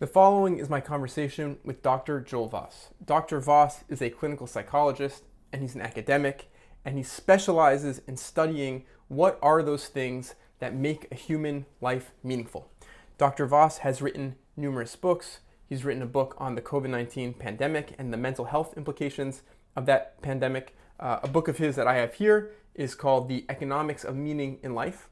The following is my conversation with Dr. Joel Voss. Dr. Voss is a clinical psychologist and he's an academic, and he specializes in studying what are those things that make a human life meaningful. Dr. Voss has written numerous books. He's written a book on the COVID-19 pandemic and the mental health implications of that pandemic. A book of his that I have here is called The Economics of Meaning in Life.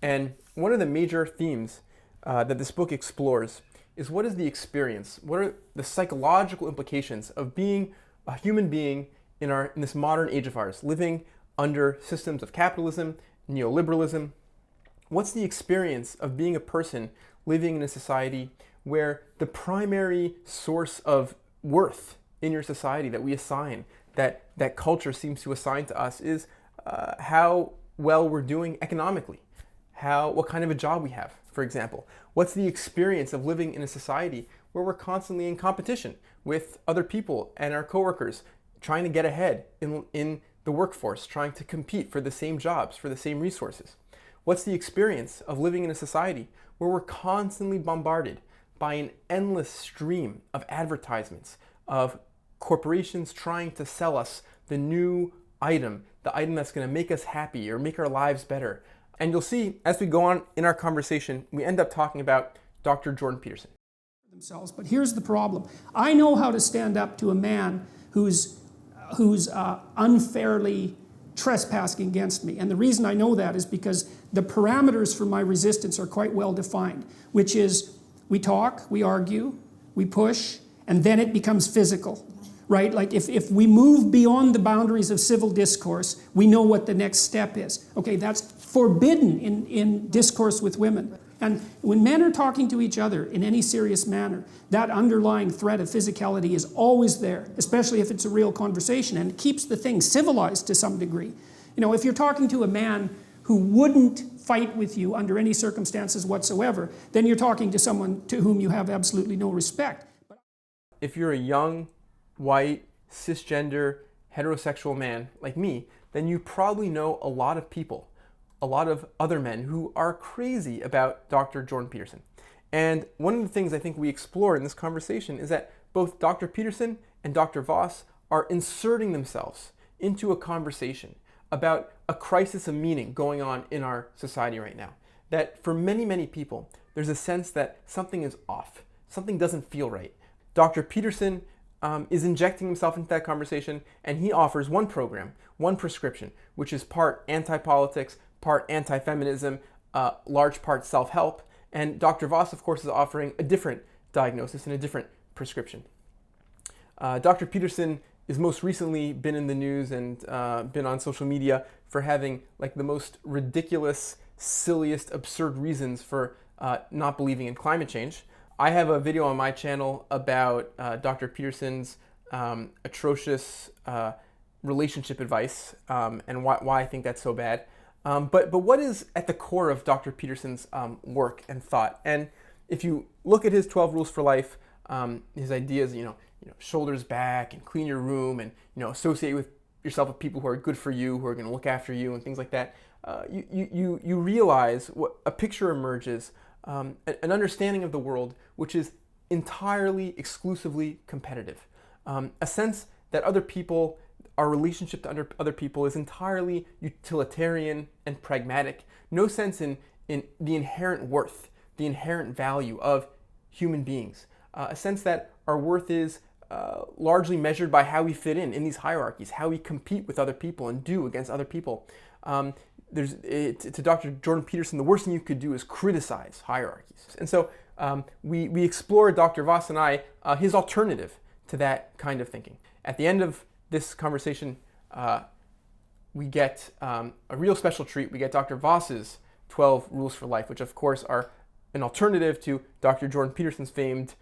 And one of the major themes that this book explores is what is the experience, what are the psychological implications of being a human being in this modern age of ours, living under systems of capitalism, neoliberalism. What's the experience of being a person living in a society where the primary source of worth in your society that we assign, that culture seems to assign to us, is how well we're doing economically, what kind of a job we have, for example. What's the experience of living in a society where we're constantly in competition with other people and our coworkers, trying to get ahead in the workforce, trying to compete for the same jobs, for the same resources? What's the experience of living in a society where we're constantly bombarded by an endless stream of advertisements, of corporations trying to sell us the new item, the item that's going to make us happy or make our lives better? And you'll see as we go on in our conversation, we end up talking about Dr. Jordan Peterson. Themselves, but here's the problem. I know how to stand up to a man who's unfairly trespassing against me. And the reason I know that is because the parameters for my resistance are quite well defined, which is we talk, we argue, we push, and then it becomes physical. Right? Like if we move beyond the boundaries of civil discourse, we know what the next step is. Okay, that's forbidden in discourse with women. And when men are talking to each other in any serious manner, that underlying threat of physicality is always there, especially if it's a real conversation, and it keeps the thing civilized to some degree. You know, if you're talking to a man who wouldn't fight with you under any circumstances whatsoever, then you're talking to someone to whom you have absolutely no respect. If you're a young, white, cisgender, heterosexual man like me, then you probably know a lot of people, a lot of other men who are crazy about Dr. Jordan Peterson. And one of the things I think we explore in this conversation is that both Dr. Peterson and Dr. Voss are inserting themselves into a conversation about a crisis of meaning going on in our society right now. That for many, many people, there's a sense that something is off, something doesn't feel right. Dr. Peterson is injecting himself into that conversation, and he offers one program, one prescription, which is part anti-politics, part anti-feminism, large part self-help. And Dr. Voss, of course, is offering a different diagnosis and a different prescription. Dr. Peterson is most recently been in the news and been on social media for having like the most ridiculous, silliest, absurd reasons for not believing in climate change. I have a video on my channel about Dr. Peterson's atrocious relationship advice and why I think that's so bad. But what is at the core of Dr. Peterson's work and thought? And if you look at his 12 rules for life, his ideas, shoulders back and clean your room and, associate with yourself with people who are good for you, who are going to look after you and things like that, you realize what a picture emerges, an understanding of the world which is entirely, exclusively competitive. A sense that other people, our relationship to other people is entirely utilitarian and pragmatic. No sense in the inherent worth, the inherent value of human beings. A sense that our worth is largely measured by how we fit in these hierarchies, how we compete with other people and do against other people. To Dr. Jordan Peterson, the worst thing you could do is criticize hierarchies. And so we explore, Dr. Voss and I, his alternative to that kind of thinking. At the end of this conversation, we get a real special treat. We get Dr. Voss's 12 rules for life, which of course are an alternative to Dr. Jordan Peterson's famed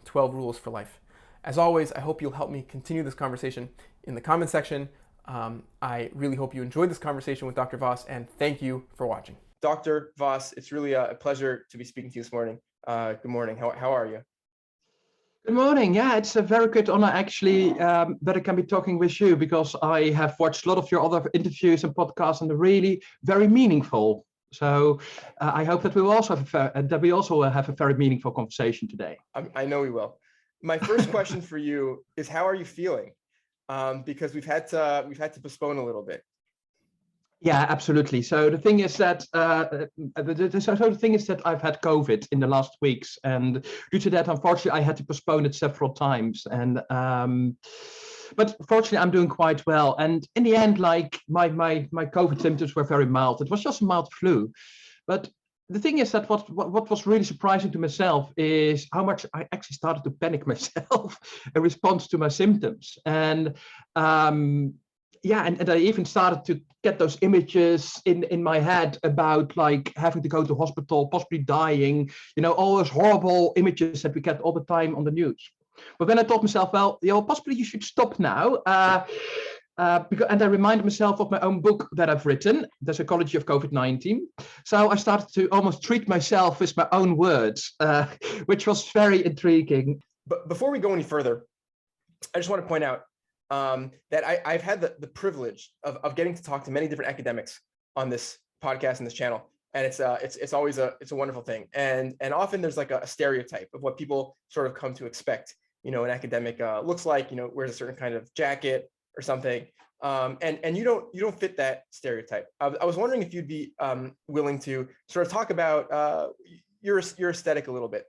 12 rules for life. As always, I hope you'll help me continue this conversation in the comment section. I really hope you enjoyed this conversation with Dr. Voss, and thank you for watching. Dr. Voss, it's really a pleasure to be speaking to you this morning. Good morning. How are you? Good morning. Yeah, it's a very good honor actually that I can be talking with you, because I have watched a lot of your other interviews and podcasts and they're really very meaningful. So I hope that we will also have a very meaningful conversation today. I know we will. My first question for you is, how are you feeling? Because we've had to postpone a little bit. Yeah, absolutely. So the thing is that I've had COVID in the last weeks, and due to that, unfortunately, I had to postpone it several times. And but fortunately, I'm doing quite well. And in the end, like my COVID symptoms were very mild. It was just a mild flu. But the thing is that what was really surprising to myself is how much I actually started to panic myself in response to my symptoms. And yeah, and I even started to get those images in my head about like having to go to hospital, possibly dying, all those horrible images that we get all the time on the news. But then I thought myself, well, possibly you should stop now. And I reminded myself of my own book that I've written, The Psychology of COVID-19. So I started to almost treat myself with my own words, which was very intriguing. But before we go any further, I just want to point out that I've had the privilege of getting to talk to many different academics on this podcast and this channel, and it's always a wonderful thing. And often there's like a stereotype of what people sort of come to expect. An academic looks like, wears a certain kind of jacket or something, and you don't fit that stereotype. I was wondering if you'd be willing to sort of talk about your aesthetic a little bit.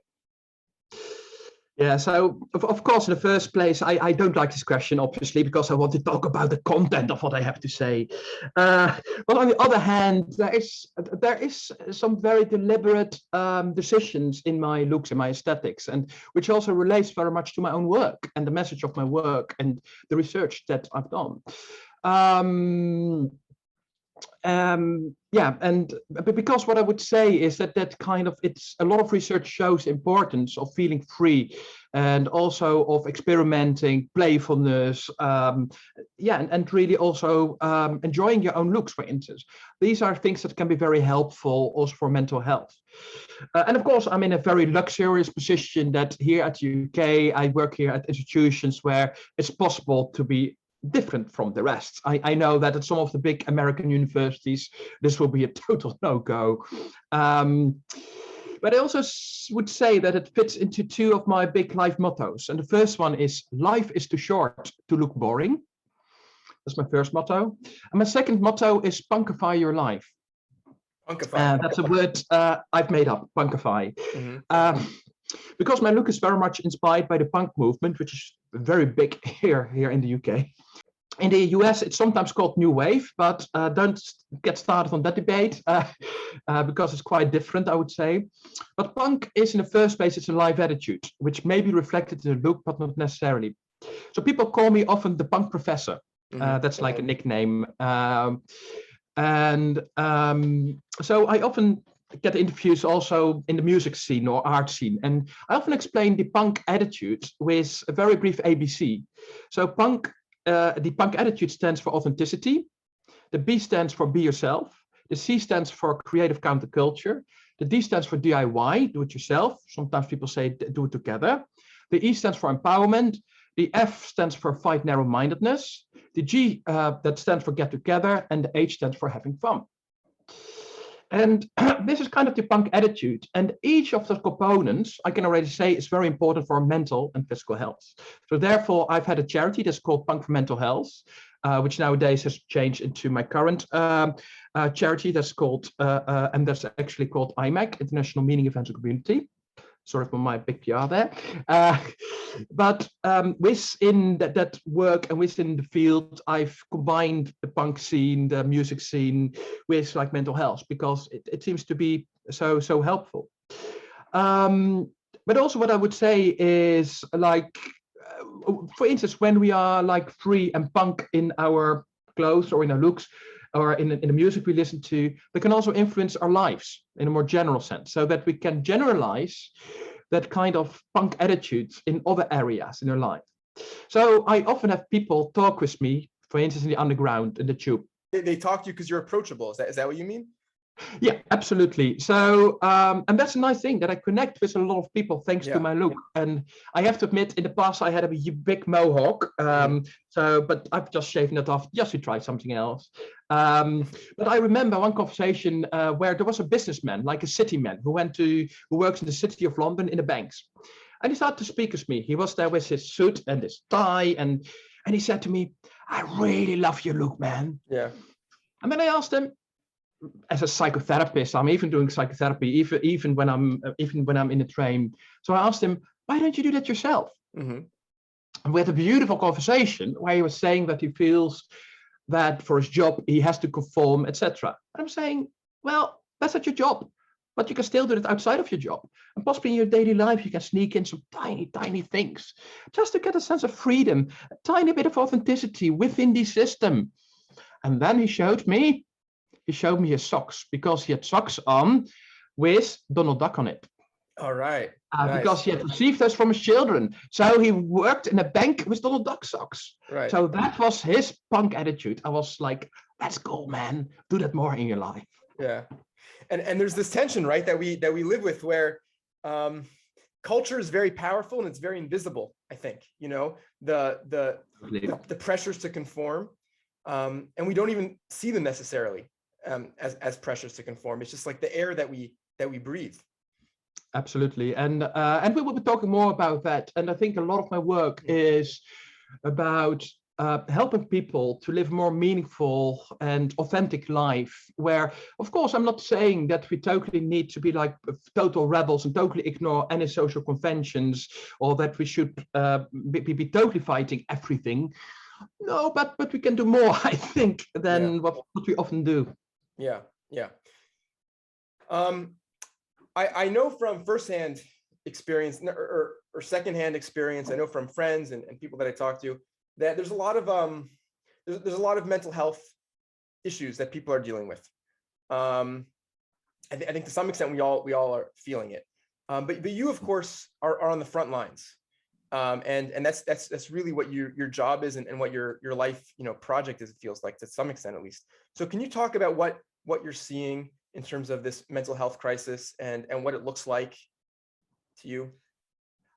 Yeah, so of course, in the first place, I don't like this question, obviously, because I want to talk about the content of what I have to say. But on the other hand, there is some very deliberate decisions in my looks and my aesthetics, and which also relates very much to my own work and the message of my work and the research that I've done. Yeah, and because what I would say is that kind of it's a lot of research shows the importance of feeling free and also of experimenting, playfulness, yeah, and really also enjoying your own looks, for instance. These are things that can be very helpful also for mental health. And of course, I'm in a very luxurious position that here at the UK, I work here at institutions where it's possible to be different from the rest. I know that at some of the big American universities, this will be a total no-go. But I also would say that it fits into two of my big life mottos. And the first one is, life is too short to look boring. That's my first motto. And my second motto is, punkify your life. Punkify. That's a word I've made up, punkify. Mm-hmm. Because my look is very much inspired by the punk movement, which is very big here in the UK. In the US, it's sometimes called New Wave, but don't get started on that debate because it's quite different, I would say. But punk is, in the first place, it's a life attitude, which may be reflected in the look, but not necessarily. So people call me often the punk professor. Mm-hmm. That's like a nickname. So I often get interviews also in the music scene or art scene. And I often explain the punk attitude with a very brief ABC. So the punk attitude stands for authenticity. The B stands for be yourself. The C stands for creative counterculture. The D stands for DIY, do it yourself. Sometimes people say do it together. The E stands for empowerment. The F stands for fight narrow-mindedness. The G that stands for get together. And the H stands for having fun. And this is kind of the punk attitude. And each of those components, I can already say, is very important for mental and physical health. So therefore, I've had a charity that's called Punk for Mental Health, which nowadays has changed into my current charity that's called, and that's actually called IMEC, International Meaning Events and Community. Sorry for my big PR there. But within that work and within the field, I've combined the punk scene, the music scene with like mental health, because it seems to be so helpful. But also what I would say is like, for instance, when we are like free and punk in our clothes or in our looks, or in the music we listen to, they can also influence our lives in a more general sense, so that we can generalize that kind of punk attitudes in other areas in their life. So I often have people talk with me, for instance, in the underground, in the tube. They talk to you because you're approachable. Is that what you mean? Yeah, absolutely. So, and that's a nice thing that I connect with a lot of people thanks to my look. And I have to admit, in the past, I had a big mohawk. But I've just shaven it off just to try something else. But I remember one conversation where there was a businessman, like a city man, who works in the city of London in the banks. And he started to speak with me. He was there with his suit and his tie, and he said to me, "I really love your look, man." Yeah. And then I asked him, as a psychotherapist, I'm even doing psychotherapy, even when I'm in a train. So I asked him, "Why don't you do that yourself?" Mm-hmm. And we had a beautiful conversation where he was saying that he feels that for his job he has to conform, etc. And I'm saying, well, that's not your job, but you can still do it outside of your job, and possibly in your daily life you can sneak in some tiny things just to get a sense of freedom, a tiny bit of authenticity within the system. And then he showed me his socks, because he had socks on with Donald Duck on it. All right. Nice. Because he had received those from his children. So he worked in a bank with Donald Duck socks. Right. So that was his punk attitude. I was like, that's cool, man. Do that more in your life. Yeah. And there's this tension, right, that we live with, where culture is very powerful and it's very invisible, I think, the pressures to conform. And we don't even see them necessarily as pressures to conform. It's just like the air that we breathe. Absolutely. And we will be talking more about that. And I think a lot of my work is about helping people to live a more meaningful and authentic life, where, of course, I'm not saying that we totally need to be like total rebels and totally ignore any social conventions, or that we should be totally fighting everything. No, but we can do more, I think, than what we often do. Yeah. I know from firsthand experience or secondhand experience, I know from friends and people that I talk to, that there's a lot of there's a lot of mental health issues that people are dealing with. I think to some extent we all are feeling it. But you, of course, are on the front lines. And that's really what your job is, and what your life project is, it feels like, to some extent at least. So can you talk about what you're seeing in terms of this mental health crisis and what it looks like to you?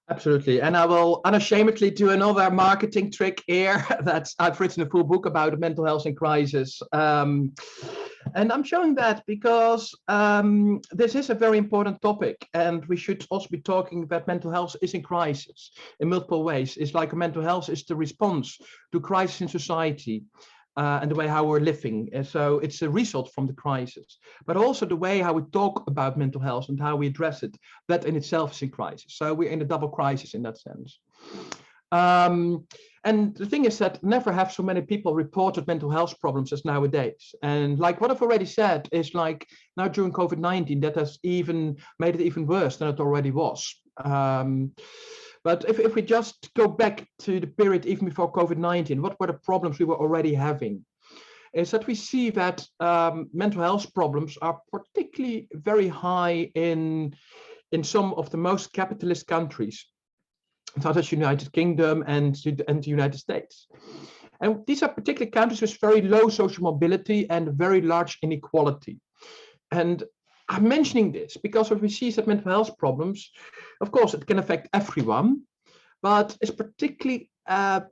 Absolutely. And I will unashamedly do another marketing trick here. I've written a full book about mental health in crisis. And I'm showing that because this is a very important topic, and we should also be talking that mental health is in crisis in multiple ways. It's like mental health is the response to crisis in society. And the way how we're living. And so it's a result from the crisis, but also the way how we talk about mental health and how we address it, that in itself is in crisis. So we're in a double crisis in that sense. And the thing is that never have so many people reported mental health problems as nowadays. And like what I've already said is, like, now during COVID-19, that has even made it even worse than it already was. But if we just go back to the period even before COVID-19, what were the problems we were already having? Is that we see that mental health problems are particularly very high in some of the most capitalist countries, such as United Kingdom and the United States. And these are particularly countries with very low social mobility and very large inequality. And I'm mentioning this because what we see is that mental health problems, of course, it can affect everyone, but it's particularly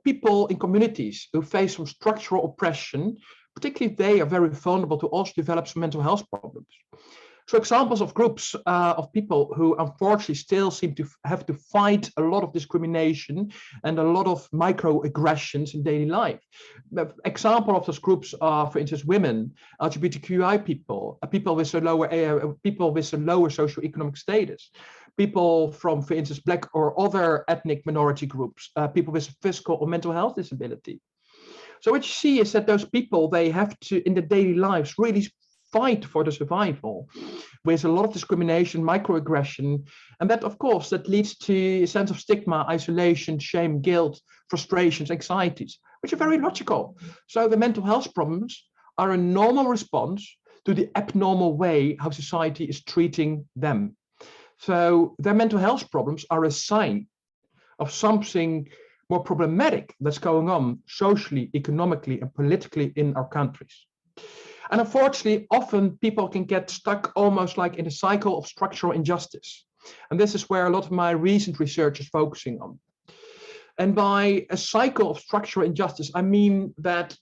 people in communities who face some structural oppression, particularly they are very vulnerable to also develop some mental health problems. So examples of groups of people who unfortunately still seem to have to fight a lot of discrimination and a lot of microaggressions in daily life. Example of those groups are, for instance, women, LGBTQI people, people with a lower socioeconomic status, people from, for instance, Black or other ethnic minority groups, people with physical or mental health disability. So what you see is that those people, they have to, in their daily lives, really fight for the survival with a lot of discrimination, microaggression. And that, of course, that leads to a sense of stigma, isolation, shame, guilt, frustrations, anxieties, which are very logical. So the mental health problems are a normal response to the abnormal way how society is treating them. So their mental health problems are a sign of something more problematic that's going on socially, economically, and politically in our countries. And unfortunately, often people can get stuck almost like in a cycle of structural injustice. And this is where a lot of my recent research is focusing on. And by a cycle of structural injustice, I mean that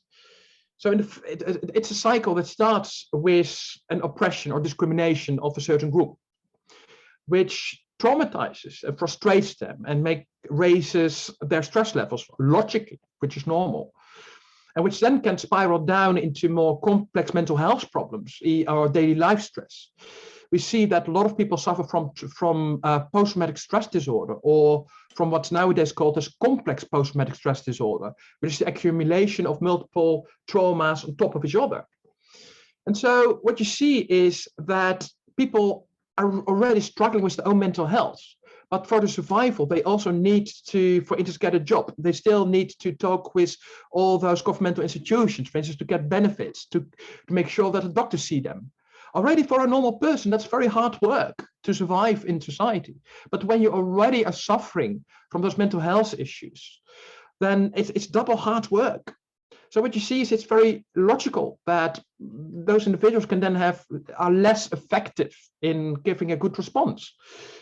it's a cycle that starts with an oppression or discrimination of a certain group, which traumatizes and frustrates them and raises their stress levels logically, which is normal, and which then can spiral down into more complex mental health problems or daily life stress. We see that a lot of people suffer from post-traumatic stress disorder, or from what's nowadays called as complex post-traumatic stress disorder, which is the accumulation of multiple traumas on top of each other. And so what you see is that people are already struggling with their own mental health, but for the survival, they also need to, for instance, get a job. They still need to talk with all those governmental institutions, for instance, to get benefits, to make sure that the doctors see them. Already for a normal person, that's very hard work to survive in society. But when you already are suffering from those mental health issues, then it's double hard work. So what you see is it's very logical that those individuals can then are less effective in giving a good response.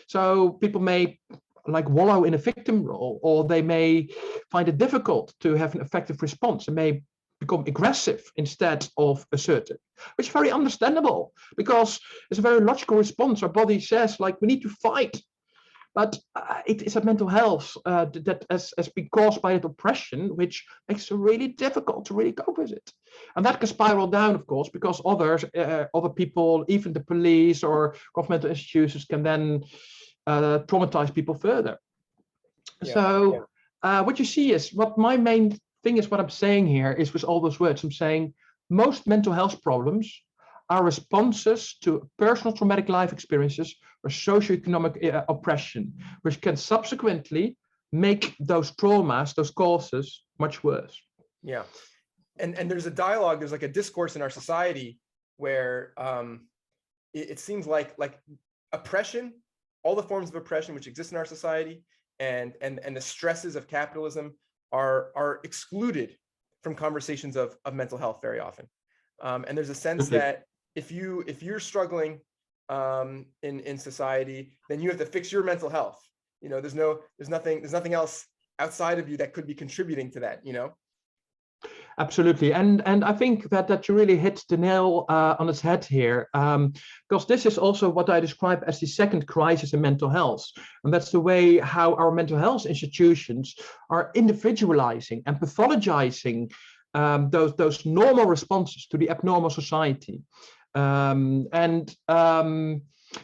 So people may like wallow in a victim role, or they may find it difficult to have an effective response and may become aggressive instead of assertive, which is very understandable because it's a very logical response. Our body says, like, we need to fight. But it is a mental health that has been caused by that oppression, which makes it really difficult to really cope with it. And that can spiral down, of course, because other people, even the police or governmental institutions, can then traumatize people further. Yeah, what you see is, what my main thing is, what I'm saying here is, with all those words, I'm saying most mental health problems are responses to personal traumatic life experiences or socioeconomic oppression, which can subsequently make those traumas, those causes, much worse. Yeah. And there's a dialogue, there's like a discourse in our society where it seems like oppression, all the forms of oppression which exist in our society, and the stresses of capitalism are excluded from conversations of mental health very often. And there's a sense that if you're struggling in society, then you have to fix your mental health. You know, there's nothing else outside of you that could be contributing to that, you know? Absolutely, and I think that you really hit the nail on its head here, because this is also what I describe as the second crisis in mental health, and that's the way how our mental health institutions are individualizing and pathologizing those normal responses to the abnormal society.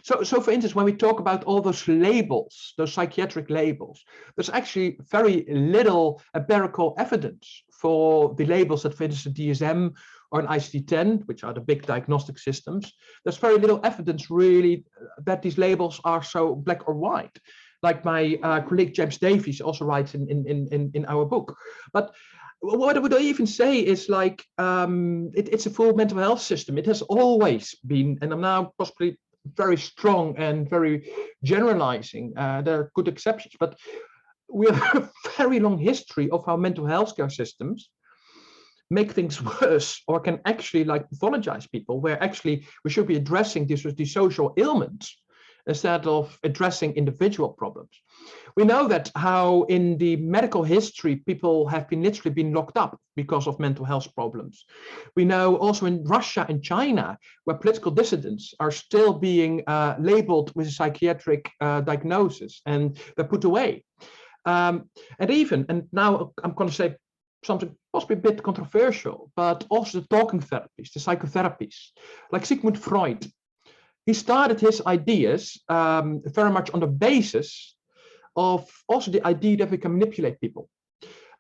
So for instance, when we talk about all those labels, those psychiatric labels, there's actually very little empirical evidence for the labels that, for instance, the DSM or an ICD-10, which are the big diagnostic systems. There's very little evidence really that these labels are so black or white, like my colleague James Davies also writes in our book. But what would I even say is, like, it's a full mental health system. It has always been, and I'm now possibly very strong and very generalizing. There are good exceptions, but we have a very long history of how mental health care systems make things worse, or can actually like pathologize people, where actually we should be addressing these social ailments instead of addressing individual problems. We know that how in the medical history, people have literally been locked up because of mental health problems. We know also in Russia and China, where political dissidents are still being labeled with a psychiatric diagnosis, and they're put away. And now I'm going to say something possibly a bit controversial, but also the talking therapies, the psychotherapies, like Sigmund Freud. He started his ideas very much on the basis of also the idea that we can manipulate people.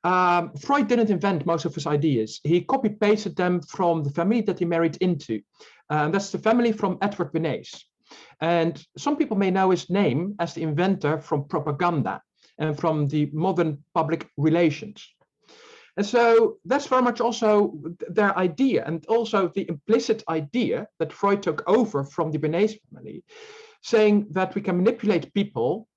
Freud didn't invent most of his ideas. He copy-pasted them from the family that he married into. That's the family from Edward Bernays. And some people may know his name as the inventor from propaganda and from the modern public relations. And so that's very much also their idea, and also the implicit idea that Freud took over from the Bernays family, saying that we can manipulate people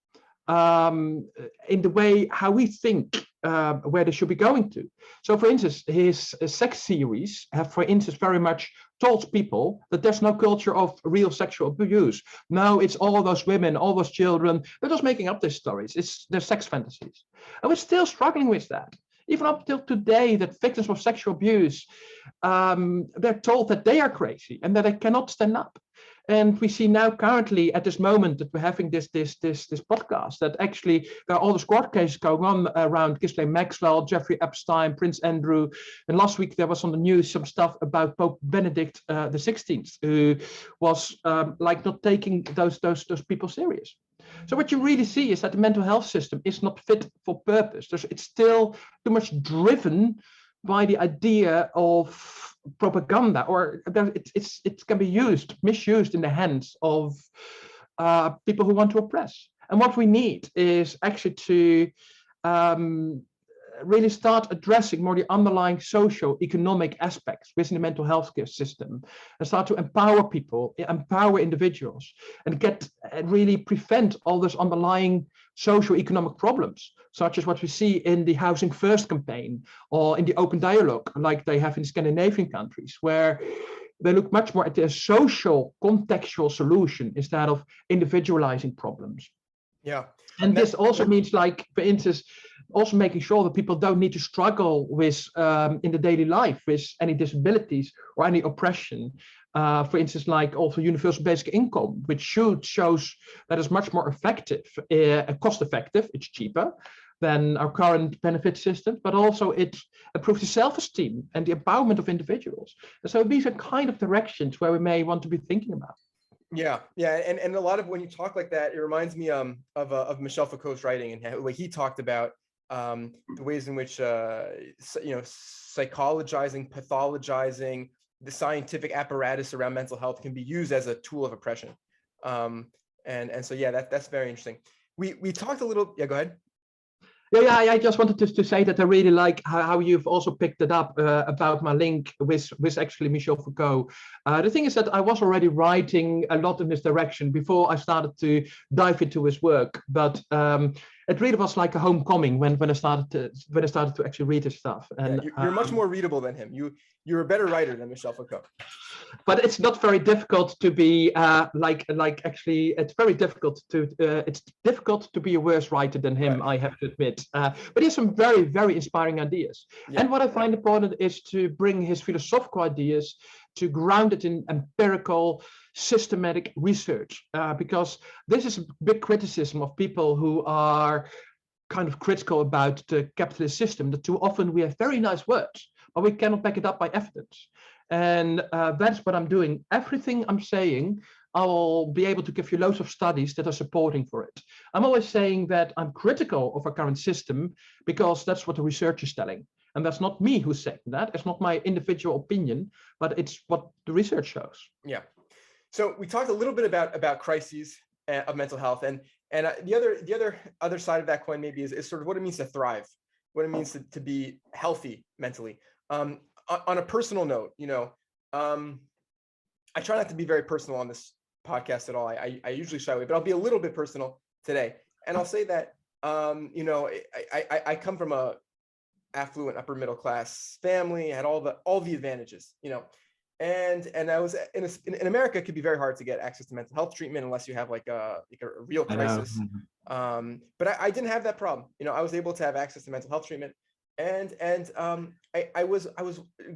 in the way how we think where they should be going to. So, for instance, his sex theories have, for instance, very much told people that there's no culture of real sexual abuse. No, it's all those women, all those children. They're just making up these stories. It's their sex fantasies. And we're still struggling with that. Even up till today, that victims of sexual abuse, they're told that they are crazy and that they cannot stand up. And we see now currently at this moment that we're having this podcast that actually there are all these court cases going on around Ghislaine Maxwell, Jeffrey Epstein, Prince Andrew. And last week there was on the news some stuff about Pope Benedict the 16th, who was like not taking those people serious. So what you really see is that the mental health system is not fit for purpose. It's still too much driven by the idea of propaganda, or it can be misused in the hands of people who want to oppress. And what we need is actually to really start addressing more the underlying socio-economic aspects within the mental health care system, and start to empower people, empower individuals, and really prevent all those underlying socio-economic problems, such as what we see in the Housing First campaign or in the open dialogue, like they have in Scandinavian countries, where they look much more at the social contextual solution instead of individualizing problems. Yeah. And this also means, like, for instance, also making sure that people don't need to struggle with in the daily life with any disabilities or any oppression. For instance, like also universal basic income, which shows that it's much more effective, cost effective, it's cheaper than our current benefit system, but also it improves the self-esteem and the empowerment of individuals. And so these are kind of directions where we may want to be thinking about. Yeah, and a lot of when you talk like that, it reminds me of Michel Foucault's writing and how he talked about the ways in which psychologizing, pathologizing the scientific apparatus around mental health can be used as a tool of oppression. And so yeah, that's very interesting. We talked a little. Yeah, go ahead. Yeah, I just wanted to say that I really like how you've also picked it up about my link with actually Michel Foucault. The thing is that I was already writing a lot in this direction before I started to dive into his work, but it really was like a homecoming when I started to actually read his stuff. And yeah, you're much more readable than him. You're a better writer than Michel Foucault. But it's not very difficult to be actually it's very difficult to it's difficult to be a worse writer than him, right. I have to admit. But he has some very, very inspiring ideas. Yeah. And what I find important is to bring his philosophical ideas to ground it in empirical, systematic research, because this is a big criticism of people who are kind of critical about the capitalist system, that too often we have very nice words, but we cannot back it up by evidence. And that's what I'm doing. Everything I'm saying, I'll be able to give you loads of studies that are supporting for it. I'm always saying that I'm critical of our current system because that's what the research is telling. And that's not me who's saying that. It's not my individual opinion, but it's what the research shows. Yeah. So we talked a little bit about crises of mental health, and the other side of that coin maybe is sort of what it means to thrive, what it means to be healthy mentally. On a personal note, I try not to be very personal on this podcast at all. I usually shy away, but I'll be a little bit personal today. And I'll say that, I come from a affluent upper middle class family, had all the advantages, and I was in America, it could be very hard to get access to mental health treatment unless you have like a real crisis. But I didn't have that problem. I was able to have access to mental health treatment. And I was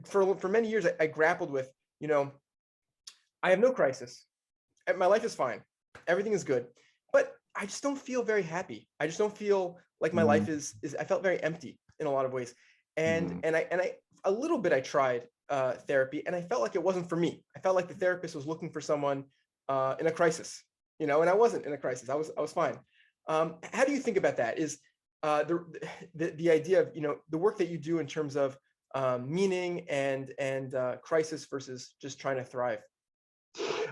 for many years, I grappled with, I have no crisis. My life is fine. Everything is good, but I just don't feel very happy. I just don't feel like my life is, I felt very empty in a lot of ways. And I a little bit, I tried therapy, and I felt like it wasn't for me. I felt like the therapist was looking for someone in a crisis, and I wasn't in a crisis. I was fine. How do you think about that? Is the idea of the work that you do in terms of meaning and crisis versus just trying to thrive?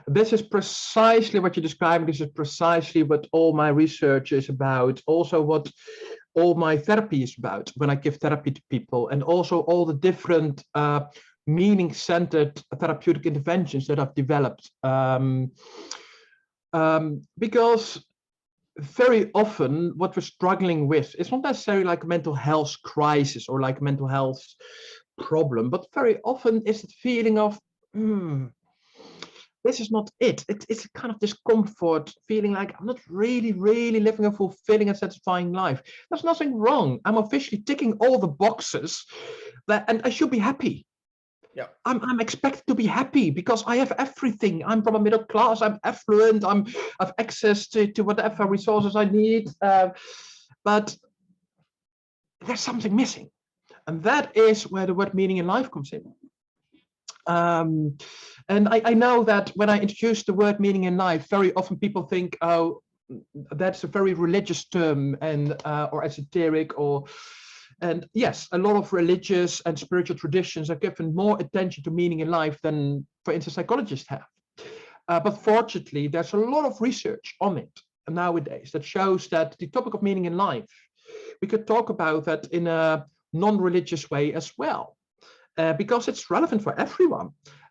This is precisely what you described. This is precisely what all my research is about. Also, what all my therapy is about when I give therapy to people, and also all the different meaning-centered therapeutic interventions that I've developed. Because very often what we're struggling with is not necessarily like a mental health crisis or like a mental health problem, but very often is the feeling of, this is not it. It's a kind of discomfort, feeling like I'm not really, really living a fulfilling and satisfying life. There's nothing wrong. I'm officially ticking all the boxes and I should be happy. Yeah. I'm expected to be happy because I have everything. I'm from a middle class. I'm affluent. I've access to whatever resources I need. But there's something missing, and that is where the word meaning in life comes in. And I know that when I introduce the word meaning in life, very often people think, oh, that's a very religious term and or esoteric and yes, a lot of religious and spiritual traditions are given more attention to meaning in life than, for instance, psychologists have. But fortunately, there's a lot of research on it nowadays that shows that the topic of meaning in life, we could talk about that in a non-religious way as well, because it's relevant for everyone.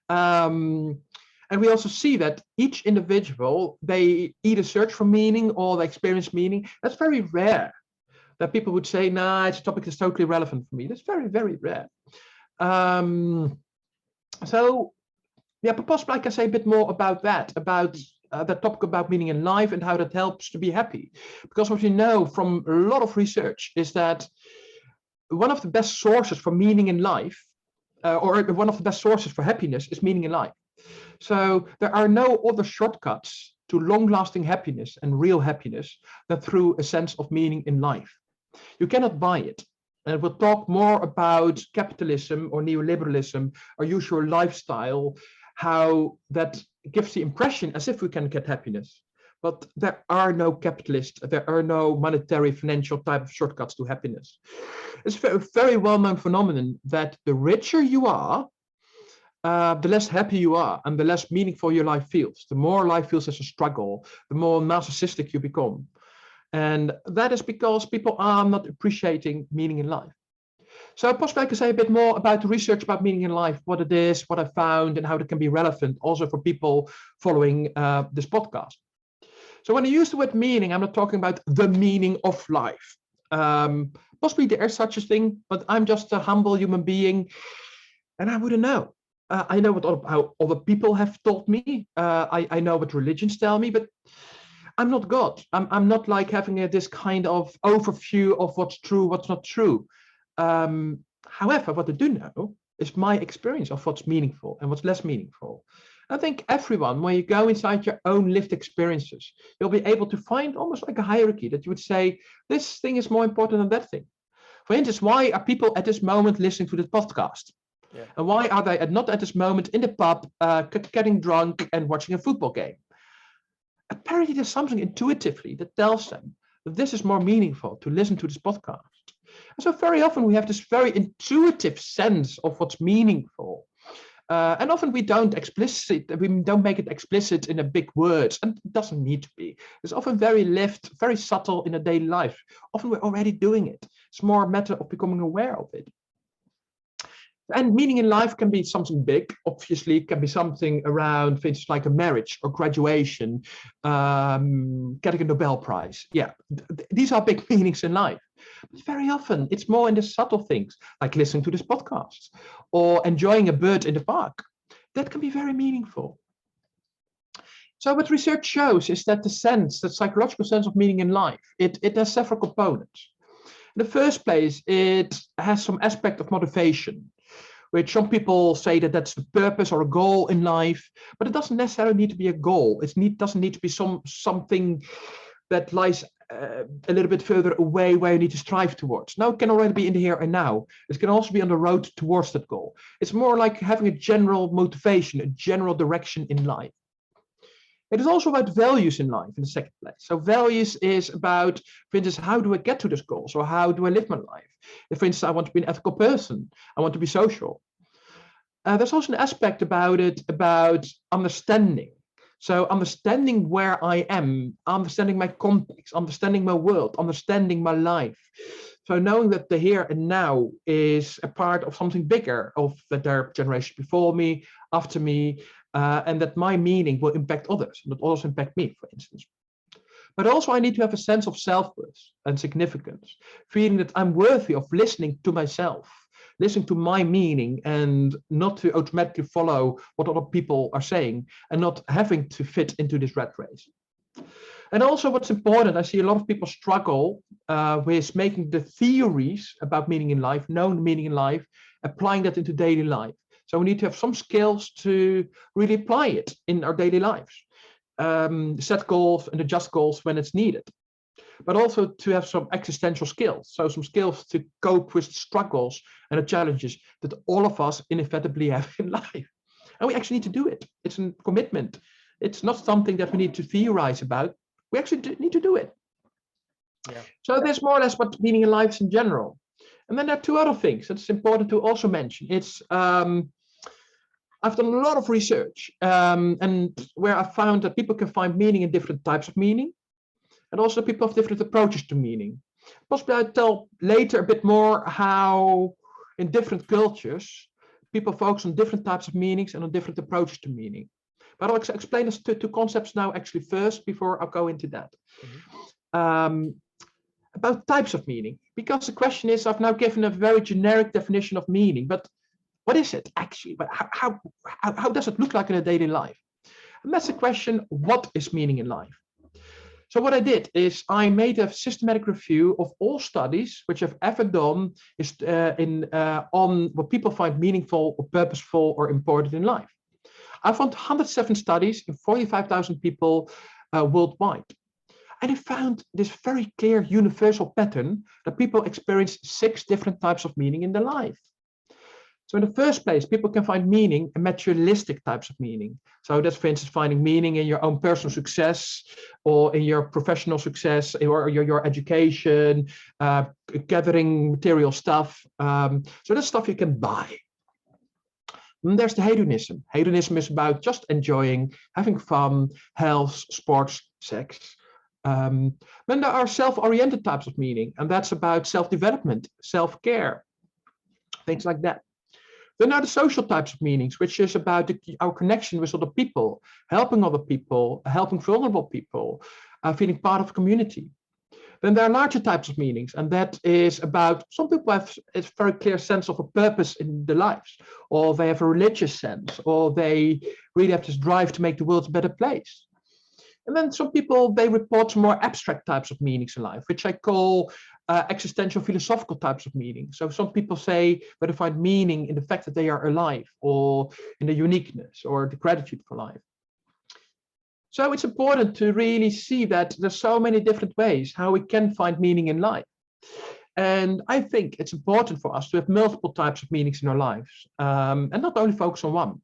And we also see that each individual, they either search for meaning or they experience meaning. That's very rare that people would say, nah, it's a topic that's totally relevant for me. That's very, very rare. So, yeah, but possibly I can say a bit more about that, about the topic about meaning in life and how that helps to be happy. Because what we know from a lot of research is that one of the best sources for meaning in life, or one of the best sources for happiness, is meaning in life. So there are no other shortcuts to long-lasting happiness and real happiness than through a sense of meaning in life. You cannot buy it. And we'll talk more about capitalism or neoliberalism, our usual lifestyle, how that gives the impression as if we can get happiness. But there are no capitalists, there are no monetary, financial type of shortcuts to happiness. It's a very well-known phenomenon that the richer you are, the less happy you are and the less meaningful your life feels. The more life feels as a struggle, the more narcissistic you become. And that is because people are not appreciating meaning in life. So possibly I can say a bit more about the research about meaning in life, what it is, what I found, and how it can be relevant also for people following this podcast. So when I use the word meaning, I'm not talking about the meaning of life. Possibly there is such a thing, but I'm just a humble human being, and I wouldn't know. I know how other people have taught me. I know what religions tell me, but I'm not God. I'm not like having this kind of overview of what's true, what's not true. However, what I do know is my experience of what's meaningful and what's less meaningful. I think everyone, when you go inside your own lived experiences, you'll be able to find almost like a hierarchy that you would say, this thing is more important than that thing. For instance, why are people at this moment listening to this podcast? Yeah. And why are they not at this moment in the pub, getting drunk and watching a football game? Apparently, there's something intuitively that tells them that this is more meaningful to listen to this podcast. And so very often we have this very intuitive sense of what's meaningful. And often we don't make it explicit in a big words, and it doesn't need to be. It's often very lived, very subtle in a daily life. Often we're already doing it. It's more a matter of becoming aware of it. And meaning in life can be something big. Obviously, it can be something around, for instance, like a marriage or graduation, getting a Nobel Prize. Yeah, these are big meanings in life. But very often, it's more in the subtle things, like listening to this podcast or enjoying a bird in the park. That can be very meaningful. So what research shows is that the psychological sense of meaning in life, it has several components. In the first place, it has some aspect of motivation, which some people say that that's the purpose or a goal in life, but it doesn't necessarily need to be a goal. It doesn't need to be something that lies a little bit further away where you need to strive towards. Now it can already be in the here and now. It can also be on the road towards that goal. It's more like having a general motivation, a general direction in life. It is also about values in life in the second place. So values is about, for instance, how do I get to this goal? So how do I live my life? If, for instance, I want to be an ethical person, I want to be social. There's also an aspect about it, about understanding. So understanding where I am, understanding my context, understanding my world, understanding my life. So knowing that the here and now is a part of something bigger, of that there are generations before me, after me, and that my meaning will impact others, and that others impact me, for instance. But also I need to have a sense of self-worth and significance, feeling that I'm worthy of listening to myself, listening to my meaning, and not to automatically follow what other people are saying and not having to fit into this rat race. And also what's important, I see a lot of people struggle with making the theories about meaning in life, known meaning in life, applying that into daily life. So we need to have some skills to really apply it in our daily lives. Set goals and adjust goals when it's needed. But also to have some existential skills. So some skills to cope with struggles and the challenges that all of us inevitably have in life. And we actually need to do it. It's a commitment. It's not something that we need to theorize about. We actually need to do it. Yeah. So that's more or less what meaning in life is in general. And then there are two other things that's important to also mention. It's I've done a lot of research and where I found that people can find meaning in different types of meaning, and also people have different approaches to meaning. Possibly I'll tell later a bit more how in different cultures, people focus on different types of meanings and on different approaches to meaning. But I'll explain these two concepts now actually first before I'll go into that. Mm-hmm. About types of meaning, because the question is, I've now given a very generic definition of meaning, but what is it actually? But how does it look like in a daily life? And that's the question, what is meaning in life? So what I did is I made a systematic review of all studies which I've ever done on what people find meaningful or purposeful or important in life. I found 107 studies in 45,000 people worldwide. And I found this very clear universal pattern that people experience 6 different types of meaning in their life. So in the first place, people can find meaning in materialistic types of meaning. So that's, for instance, finding meaning in your own personal success or in your professional success or your education, gathering material stuff. So that's stuff you can buy. And there's the hedonism. Hedonism is about just enjoying, having fun, health, sports, sex. Then there are self-oriented types of meaning, and that's about self-development, self-care, things like that. Then are the social types of meanings, which is about our connection with other people, helping vulnerable people, feeling part of a community. Then there are larger types of meanings, and that is about, some people have a very clear sense of a purpose in their lives, or they have a religious sense, or they really have this drive to make the world a better place. And then some people, they report some more abstract types of meanings in life, which I call existential philosophical types of meaning. So some people say that they find meaning in the fact that they are alive, or in the uniqueness, or the gratitude for life. So it's important to really see that there's so many different ways how we can find meaning in life. And I think it's important for us to have multiple types of meanings in our lives, and not only focus on one.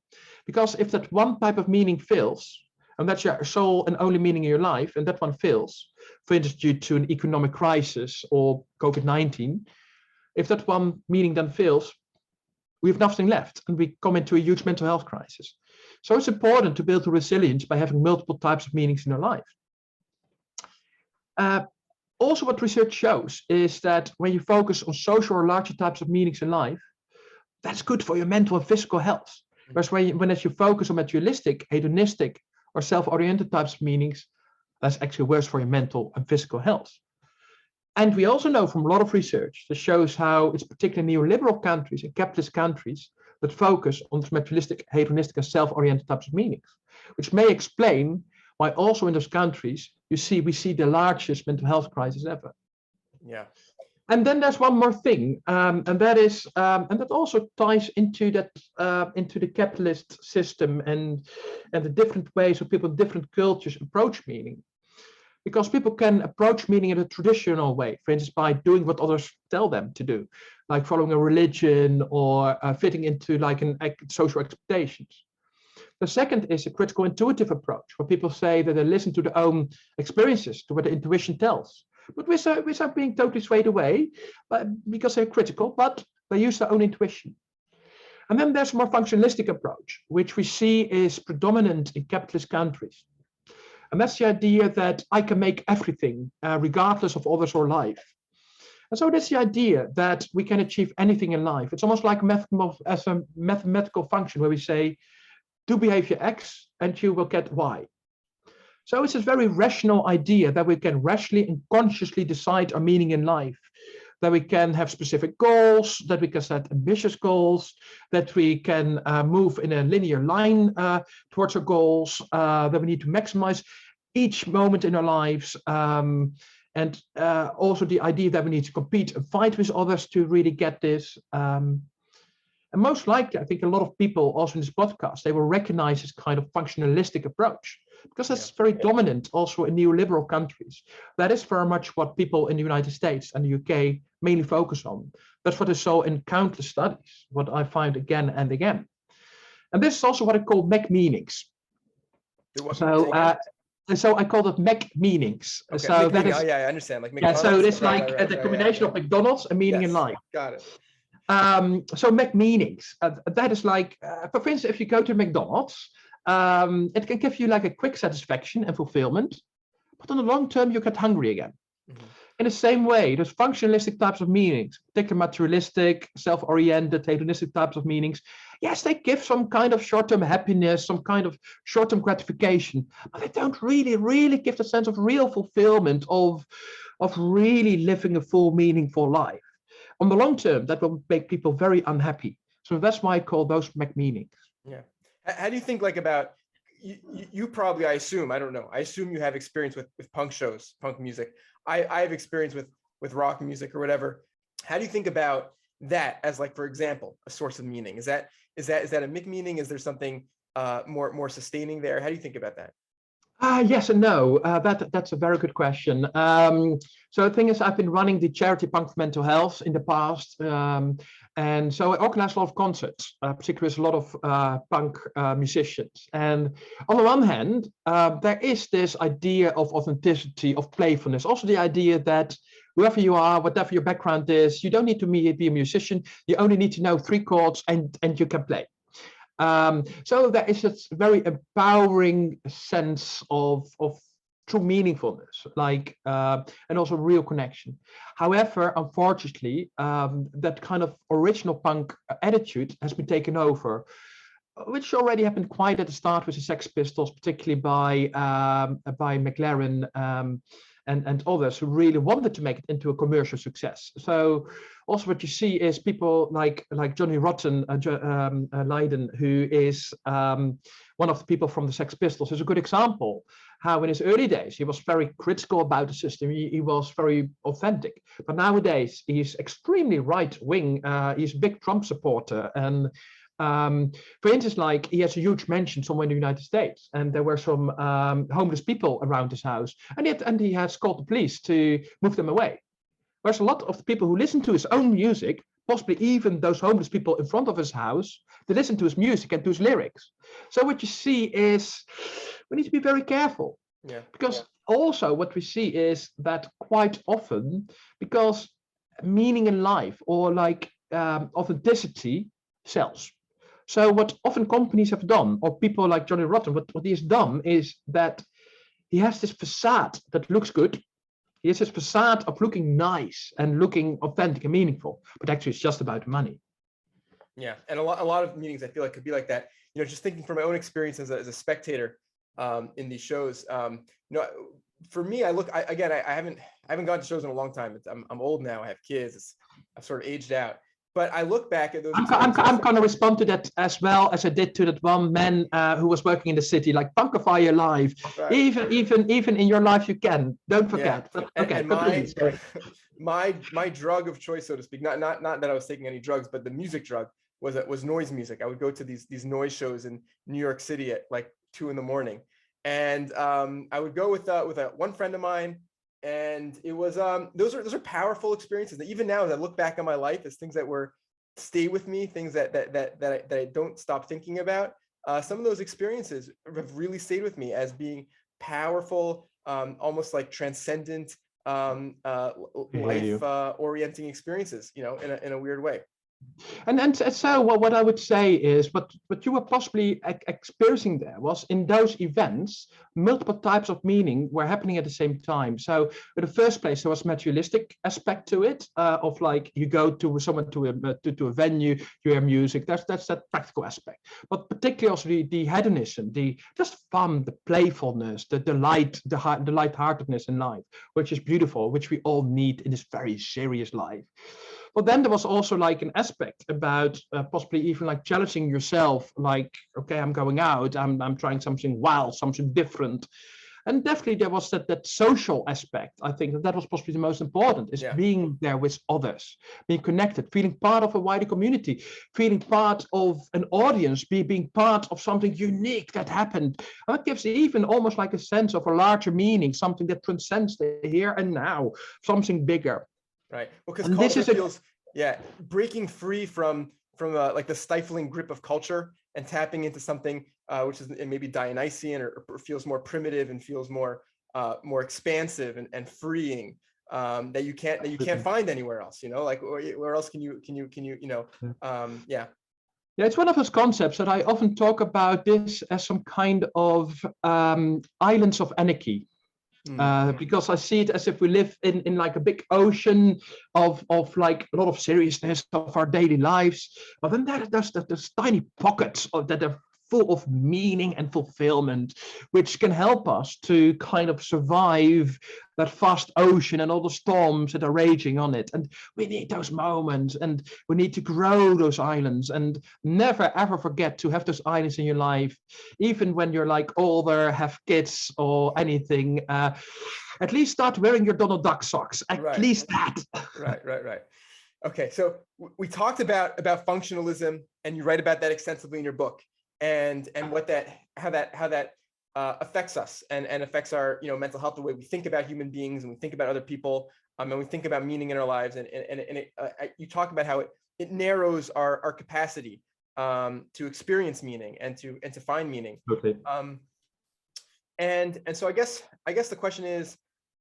Because if that one type of meaning fails, and that's your sole and only meaning in your life, and that one fails, for instance, due to an economic crisis or COVID-19, if that one meaning then fails, we have nothing left, and we come into a huge mental health crisis. So it's important to build a resilience by having multiple types of meanings in our life. Also, what research shows is that when you focus on social or larger types of meanings in life, that's good for your mental and physical health. Whereas when you focus on materialistic, hedonistic, or self-oriented types of meanings, that's actually worse for your mental and physical health. And we also know from a lot of research that shows how it's particularly neoliberal countries and capitalist countries that focus on materialistic, hedonistic, and self-oriented types of meanings, which may explain why also in those countries we see the largest mental health crisis ever. Yeah. And then there's one more thing, and that is, and that also ties into that into the capitalist system and the different ways of people in different cultures approach meaning, because people can approach meaning in a traditional way, for instance, by doing what others tell them to do, like following a religion or fitting into like social expectations. The second is a critical intuitive approach, where people say that they listen to their own experiences, to what the intuition tells, but without being totally swayed away, because they're critical, but they use their own intuition. And then there's a more functionalistic approach, which we see is predominant in capitalist countries. And that's the idea that I can make everything, regardless of others or life. And so that's the idea that we can achieve anything in life. It's almost like a mathematical function where we say, do behavior X and you will get Y. So it's this very rational idea that we can rationally and consciously decide our meaning in life, that we can have specific goals, that we can set ambitious goals, that we can move in a linear line towards our goals, that we need to maximize each moment in our lives, and also the idea that we need to compete and fight with others to really get this. And most likely, I think a lot of people also in this podcast, they will recognize this kind of functionalistic approach, because that's very dominant also in neoliberal countries. That is very much what people in the United States and the UK mainly focus on. That's what I saw in countless studies, what I find again and again. And this is also what I call MEC meanings. So I call it MEC meanings. Okay. So that is, I understand. Like McDonald's, so it's like the combination of McDonald's and meaning in life. Got it. So MEC meanings. That is like, for instance, if you go to McDonald's, it can give you like a quick satisfaction and fulfillment, but on the long term, you get hungry again. Mm-hmm. In the same way, there's functionalistic types of meanings, particularly materialistic, self-oriented, hedonistic types of meanings. Yes, they give some kind of short-term happiness, some kind of short-term gratification, but they don't really give the sense of real fulfillment, of really living a full, meaningful life. On the long term, that will make people very unhappy. So that's why I call those MEC meanings. Yeah. How do you think like about, you probably, I assume, I don't know, I assume you have experience with punk shows, punk music. I have experience with rock music or whatever. How do you think about that as, like, for example, a source of meaning? Is that a MEC meaning? Is there something more sustaining there? How do you think about that? Yes and no. That's a very good question. So the thing is, I've been running the charity Punk for Mental Health in the past. And so I organize a lot of concerts, particularly with a lot of punk musicians. And on the one hand, there is this idea of authenticity, of playfulness, also the idea that whoever you are, whatever your background is, you don't need to be a musician. You only need to know 3 chords and you can play. So there is a very empowering sense of true meaningfulness, like, and also real connection. However, unfortunately, that kind of original punk attitude has been taken over, which already happened quite at the start with the Sex Pistols, particularly by McLaren and others who really wanted to make it into a commercial success. So also what you see is people like Johnny Rotten, Lydon, who is one of the people from the Sex Pistols, is a good example how in his early days he was very critical about the system. He was very authentic, but nowadays he's extremely right-wing. He's a big Trump supporter, and for instance, like, he has a huge mansion somewhere in the United States, and there were some homeless people around his house, and he has called the police to move them away. Whereas a lot of the people who listen to his own music, possibly even those homeless people in front of his house, they listen to his music and to his lyrics. So what you see is we need to be very careful. Yeah. Because also what we see is that quite often, because meaning in life or like authenticity sells. So what often companies have done, or people like Johnny Rotten, what he has done is that he has this facade that looks good. He has this facade of looking nice and looking authentic and meaningful, but actually it's just about money. Yeah, and a lot of meetings I feel like could be like that. You know, just thinking from my own experience as a spectator in these shows. You know, for me, I haven't gone to shows in a long time. I'm old now. I have kids. I've sort of aged out. But I look back at those. I'm going to respond to that as well as I did to that one man who was working in the city, like punkify your life. Right. Even in your life, you can. Don't forget. Yeah. But, okay. And my drug of choice, so to speak, not that I was taking any drugs, but the music drug was noise music. I would go to these noise shows in New York City at like 2 a.m, and I would go with one friend of mine. And it was those are powerful experiences that even now, as I look back on my life, as things that stay with me, things that I don't stop thinking about. Some of those experiences have really stayed with me as being powerful, almost like transcendent life orienting experiences, you know, in a weird way. And so what I would say is what you were possibly experiencing there was in those events, multiple types of meaning were happening at the same time. So in the first place, there was materialistic aspect to it, of like you go to someone to a venue, you hear music. That's that practical aspect. But particularly also the hedonism, the just fun, the playfulness, the lightheartedness in life, which is beautiful, which we all need in this very serious life. But then there was also like an aspect about possibly even like challenging yourself, like, okay, I'm going out, I'm trying something wild, something different. And definitely there was that social aspect. I think that was possibly the most important, is being there with others, being connected, feeling part of a wider community, feeling part of an audience, being part of something unique that happened. And that gives even almost like a sense of a larger meaning, something that transcends the here and now, something bigger. Right. Because culture feels, breaking free from like the stifling grip of culture and tapping into something which is maybe Dionysian or feels more primitive and feels more expansive and freeing, that you can't find anywhere else. Like where else can you Yeah, it's one of those concepts that I often talk about this as some kind of islands of anarchy. Because I see it as if we live in like a big ocean of like a lot of seriousness of our daily lives, but then there's tiny pockets that are full of meaning and fulfillment, which can help us to kind of survive that vast ocean and all the storms that are raging on it. And we need those moments, and we need to grow those islands, and never ever forget to have those islands in your life, even when you're like older, have kids or anything. At least start wearing your Donald Duck socks. At least that. Right. Okay, so we talked about functionalism, and you write about that extensively in your book, and how that affects us and affects our mental health, the way we think about human beings and we think about other people, and we think about meaning in our lives, and you talk about how it narrows our capacity to experience meaning and to find meaning. Okay. And so I guess the question is,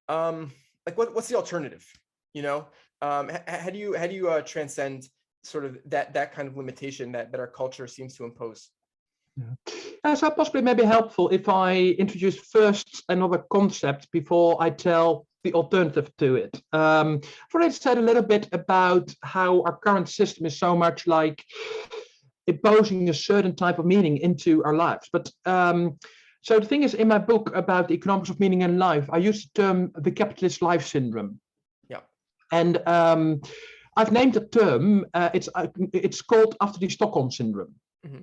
like what's the alternative? How do you transcend sort of that kind of limitation that our culture seems to impose? So possibly maybe helpful if I introduce first another concept before I tell the alternative to it. I've already said a little bit about how our current system is so much like imposing a certain type of meaning into our lives. But so the thing is, in my book about the economics of meaning in life, I use the term the capitalist life syndrome. Yeah. And I've named the term, it's called after the Stockholm syndrome. Mm-hmm.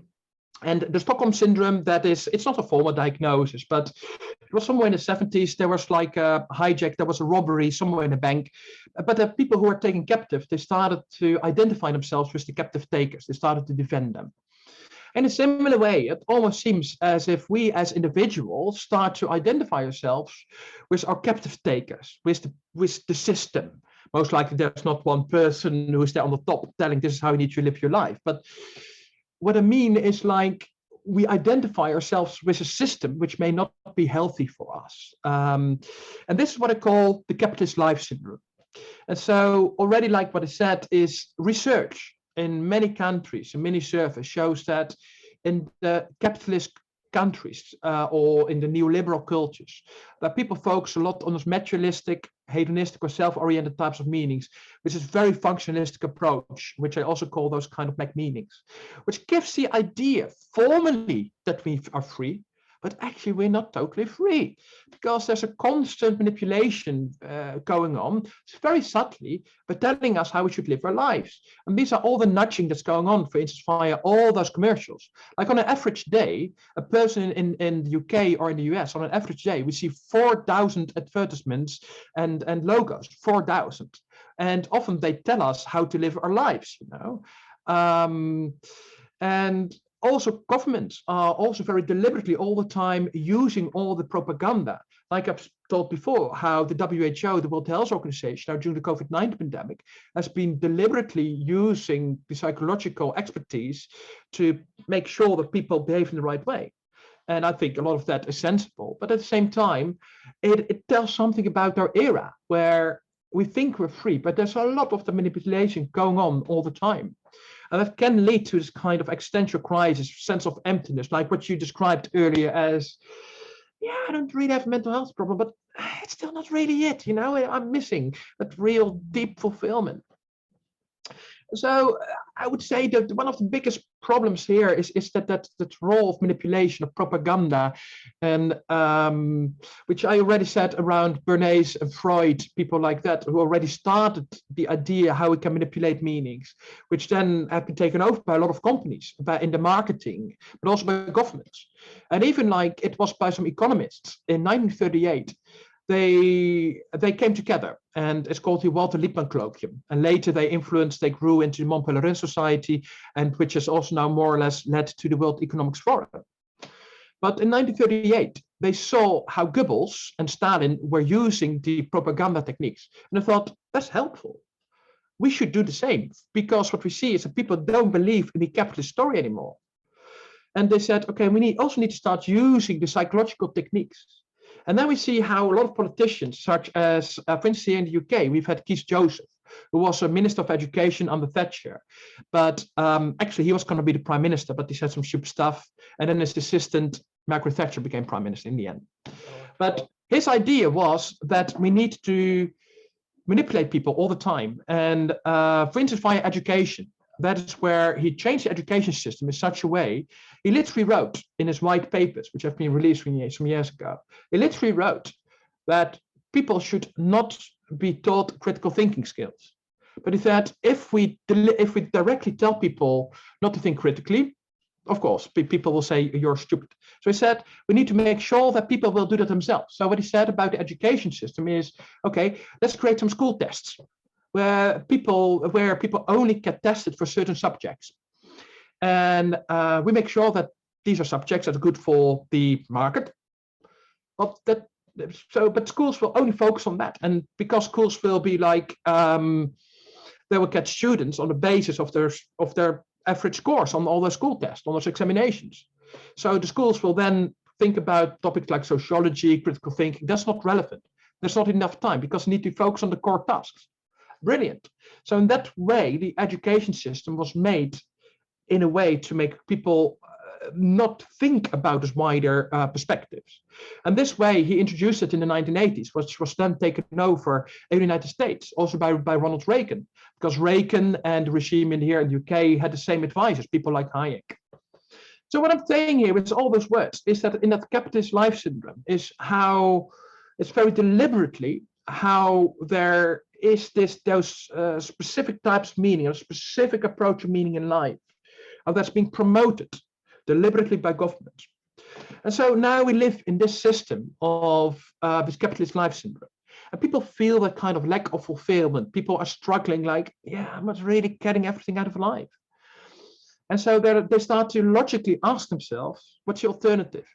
And the Stockholm syndrome, it's not a formal diagnosis, but it was somewhere in the 70s. There was like a hijack, there was a robbery somewhere in a bank. But the people who were taken captive, they started to identify themselves with the captive takers. They started to defend them. In a similar way, it almost seems as if we as individuals start to identify ourselves with our captive takers, with the system. Most likely there's not one person who's there on the top telling this is how you need to live your life. But what I mean is like we identify ourselves with a system which may not be healthy for us. And this is what I call the capitalist life syndrome. And so already, like what I said, is research in many countries, and many surveys shows that in the capitalist countries or in the neoliberal cultures, that people focus a lot on those materialistic, hedonistic, or self-oriented types of meanings, which is very functionalistic approach, which I also call those kind of Mac meanings, which gives the idea formally that we are free, but actually we're not totally free, because there's a constant manipulation going on, very subtly, but telling us how we should live our lives. And these are all the nudging that's going on, for instance, via all those commercials. Like on an average day, a person in the UK or in the US, on an average day, we see 4,000 advertisements and logos, 4,000. And often they tell us how to live our lives, and also governments are also very deliberately all the time using all the propaganda. Like I've told before, how the WHO, the World Health Organization, now during the COVID-19 pandemic, has been deliberately using the psychological expertise to make sure that people behave in the right way. And I think a lot of that is sensible. But at the same time, it tells something about our era where we think we're free, but there's a lot of the manipulation going on all the time. And that can lead to this kind of existential crisis, sense of emptiness, like what you described earlier as, yeah, I don't really have a mental health problem, but it's still not really it, you know, I'm missing that real deep fulfillment. So I would say that one of the biggest problems here is that role of manipulation, of propaganda, and which I already said around Bernays and Freud, people like that, who already started the idea how we can manipulate meanings, which then have been taken over by a lot of companies, in the marketing, but also by governments. And even like it was by some economists in 1938, they came together, and it's called the Walter Lippmann Colloquium. And later they grew into the Mont Pelerin Society, and which has also now more or less led to the World Economic Forum. But in 1938, they saw how Goebbels and Stalin were using the propaganda techniques. And they thought, that's helpful. We should do the same, because what we see is that people don't believe in the capitalist story anymore. And they said, okay, we also need to start using the psychological techniques. And then we see how a lot of politicians, such as, for instance, here in the UK, we've had Keith Joseph, who was a Minister of Education under Thatcher. But actually, he was going to be the Prime Minister, but he said some stupid stuff. And then his assistant, Margaret Thatcher, became Prime Minister in the end. But his idea was that we need to manipulate people all the time. And for instance, via education. That is where he changed the education system in such a way. He literally wrote in his white papers, which have been released some years ago, he literally wrote that people should not be taught critical thinking skills. But he said, if we directly tell people not to think critically, of course, people will say you're stupid. So he said, we need to make sure that people will do that themselves. So what he said about the education system is, okay, let's create some school tests where people only get tested for certain subjects. And we make sure that these are subjects that are good for the market. But schools will only focus on that. And because schools will be like, they will get students on the basis of their average scores on all their school tests, on those examinations. So the schools will then think about topics like sociology, critical thinking. That's not relevant. There's not enough time because you need to focus on the core tasks. Brilliant. So in that way, the education system was made in a way to make people not think about those wider perspectives. And this way, he introduced it in the 1980s, which was then taken over in the United States, also by Ronald Reagan, because Reagan and the regime here in the UK had the same advisors, people like Hayek. So what I'm saying here with all those words is that in that capitalist life syndrome is how it's very deliberately how there is those specific types of meaning, a specific approach of meaning in life, and that's being promoted deliberately by governments. And so now we live in this system of this capitalist life syndrome. And people feel that kind of lack of fulfillment. People are struggling like, yeah, I'm not really getting everything out of life. And so they start to logically ask themselves, what's the alternative?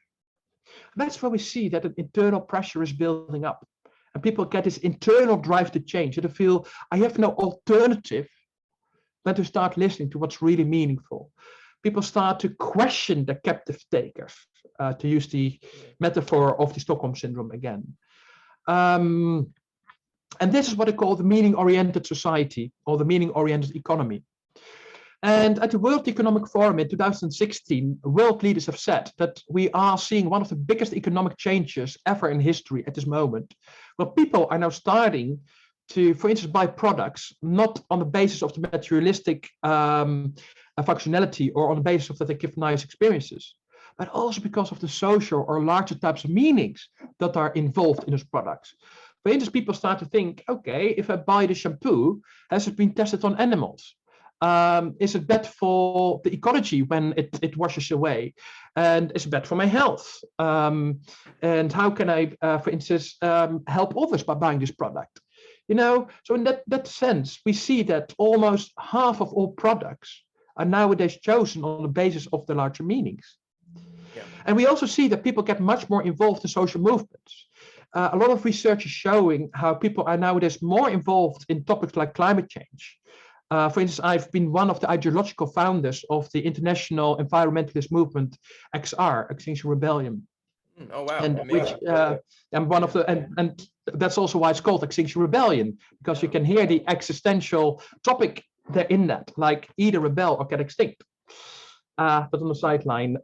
And that's where we see that an internal pressure is building up. And people get this internal drive to change. They feel, I have no alternative than to start listening to what's really meaningful. People start to question the captive takers, to use the metaphor of the Stockholm Syndrome again. And this is what I call the meaning-oriented society or the meaning-oriented economy. And at the World Economic Forum in 2016, world leaders have said that we are seeing one of the biggest economic changes ever in history at this moment. Well, people are now starting to, for instance, buy products not on the basis of the materialistic functionality or on the basis of that they give nice experiences, but also because of the social or larger types of meanings that are involved in those products. For instance, people start to think, okay, if I buy the shampoo, has it been tested on animals? Is it bad for the ecology when it washes away? And is it bad for my health? And how can I, for instance, help others by buying this product? You know, so in that sense, we see that almost half of all products are nowadays chosen on the basis of the larger meanings. Yeah. And we also see that people get much more involved in social movements. A lot of research is showing how people are nowadays more involved in topics like climate change. For instance, I've been one of the ideological founders of the international environmentalist movement, XR, Extinction Rebellion. Oh wow! And which I'm one of the, and that's also why it's called Extinction Rebellion, because you can hear the existential topic they're in that, like either rebel or get extinct. But on the sideline.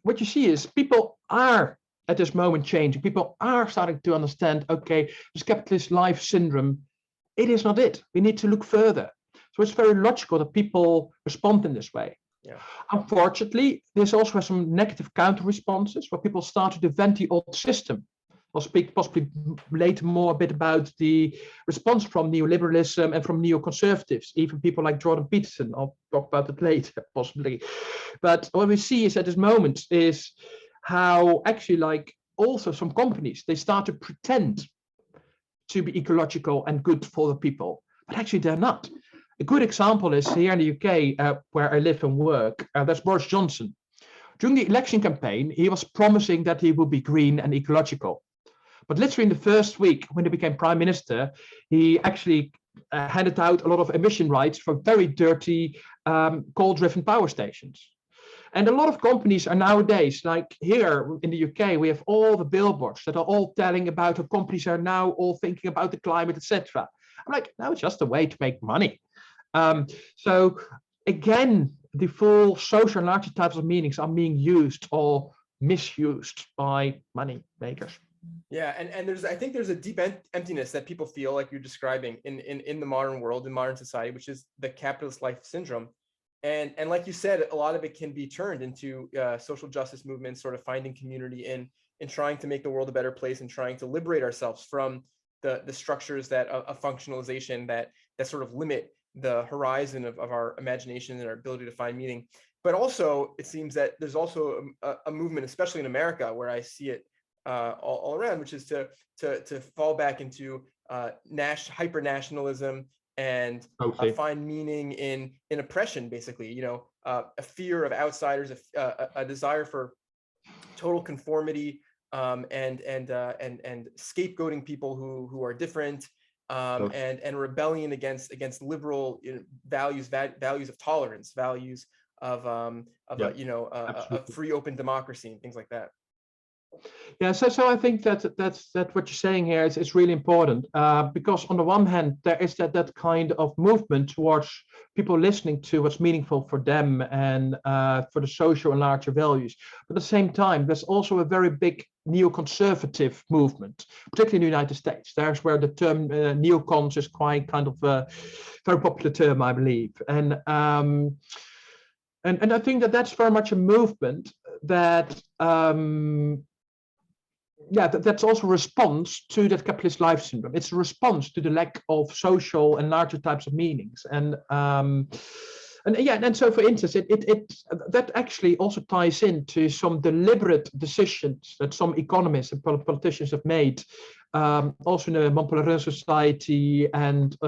What you see is people are at this moment changing. People are starting to understand, okay, this capitalist life syndrome, it is not it. We need to look further. So it's very logical that people respond in this way. Yeah. Unfortunately, there's also some negative counter responses where people start to defend the old system. I'll speak possibly later more a bit about the response from neoliberalism and from neoconservatives, even people like Jordan Peterson. I'll talk about it later, possibly. But what we see is at this moment is how actually like also some companies, they start to pretend to be ecological and good for the people, but actually they're not. A good example is here in the UK, where I live and work, that's Boris Johnson. During the election campaign, he was promising that he would be green and ecological. But literally in the first week, when he became prime minister, he actually handed out a lot of emission rights for very dirty coal-driven power stations. And a lot of companies are nowadays, like here in the UK, we have all the billboards that are all telling about how companies are now all thinking about the climate, etc. I'm like, no, it's just a way to make money. So again, the full social and larger types of meanings are being used or misused by money makers. Yeah, and I think there's a deep emptiness that people feel like you're describing in the modern world, in modern society, which is the capitalist life syndrome. And like you said, a lot of it can be turned into social justice movements, sort of finding community in trying to make the world a better place and trying to liberate ourselves from the structures that of functionalization that sort of limit the horizon of our imagination and our ability to find meaning. But also, it seems that there's also a movement, especially in America, where I see it all around, which is to fall back into hyper nationalism and find meaning in oppression, basically. You know, a fear of outsiders, a desire for total conformity, and scapegoating people who are different, and rebellion against liberal values of tolerance, values of a free open democracy and things like that. Yeah, so I think that what you're saying here is really important, because on the one hand there is that kind of movement towards people listening to what's meaningful for them and for the social and larger values. But at the same time, there's also a very big neoconservative movement, particularly in the United States. There's where the term neocons is quite kind of a very popular term, I believe, and I think that's very much a movement that. That's also a response to that capitalist life syndrome. It's a response to the lack of social and larger types of meanings. And so, for instance, that actually also ties into some deliberate decisions that some economists and politicians have made, also in the Montpellier Society and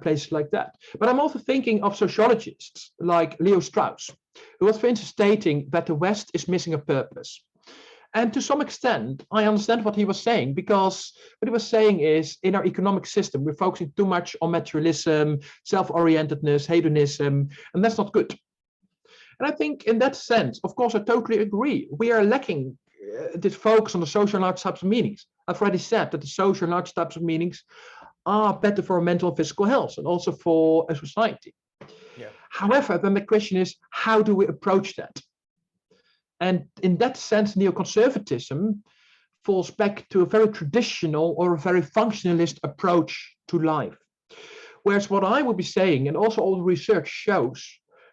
places like that. But I'm also thinking of sociologists like Leo Strauss, who was, for instance, stating that the West is missing a purpose. And to some extent, I understand what he was saying, because what he was saying is in our economic system, we're focusing too much on materialism, self-orientedness, hedonism, and that's not good. And I think in that sense, of course, I totally agree. We are lacking this focus on the social and large types of meanings. I've already said that the social and large types of meanings are better for mental and physical health and also for a society. Yeah. However, then the question is, how do we approach that? And in that sense, neoconservatism falls back to a very traditional or a very functionalist approach to life. Whereas what I would be saying, and also all the research shows,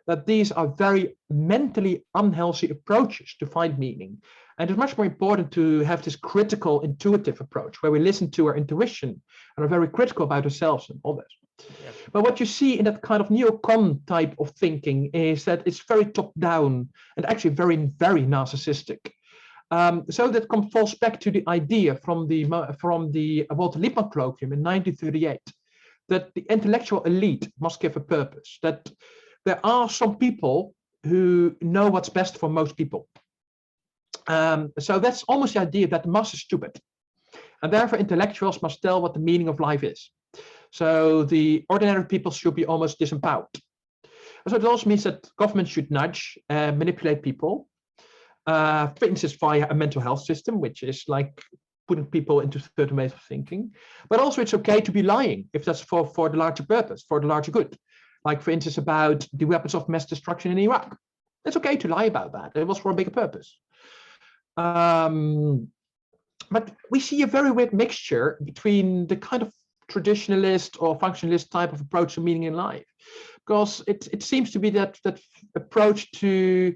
that these are very mentally unhealthy approaches to find meaning. And it's much more important to have this critical, intuitive approach where we listen to our intuition and are very critical about ourselves and all this. Yeah. But what you see in that kind of neocon type of thinking is that it's very top down and actually very, very narcissistic. So that falls back to the idea from the Walter Lippmann colloquium in 1938, that the intellectual elite must give a purpose, that there are some people who know what's best for most people. So that's almost the idea that the mass is stupid, and therefore intellectuals must tell what the meaning of life is. So the ordinary people should be almost disempowered. So it also means that government should nudge, manipulate people, for instance, via a mental health system, which is like putting people into certain ways of thinking. But also it's okay to be lying if that's for the larger purpose, for the larger good. Like, for instance, about the weapons of mass destruction in Iraq. It's okay to lie about that. It was for a bigger purpose. But we see a very weird mixture between the kind of traditionalist or functionalist type of approach to meaning in life, because it seems to be that approach to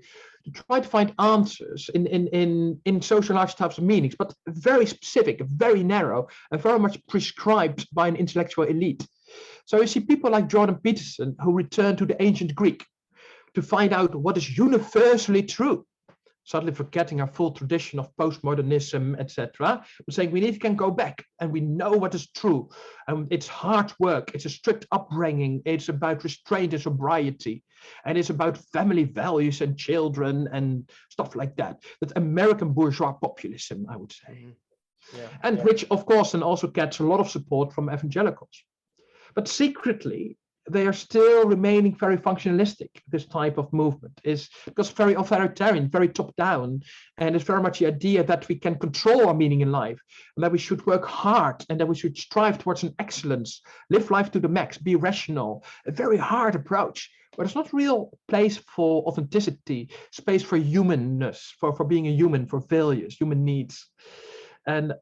try to find answers in social large types of meanings, but very specific, very narrow, and very much prescribed by an intellectual elite. So you see people like Jordan Peterson who return to the ancient Greek to find out what is universally true, suddenly forgetting our full tradition of postmodernism, etc. But saying we can go back and we know what is true. It's hard work, it's a strict upbringing, it's about restraint and sobriety, and it's about family values and children and stuff like that. That's American bourgeois populism, I would say. Yeah. And which, of course, then also gets a lot of support from evangelicals. But secretly, they are still remaining very functionalistic. This type of movement is because very authoritarian, very top down, and it's very much the idea that we can control our meaning in life, and that we should work hard, and that we should strive towards an excellence, live life to the max, be rational. A very hard approach, but it's not real place for authenticity, space for humanness, for being a human, for values, human needs. And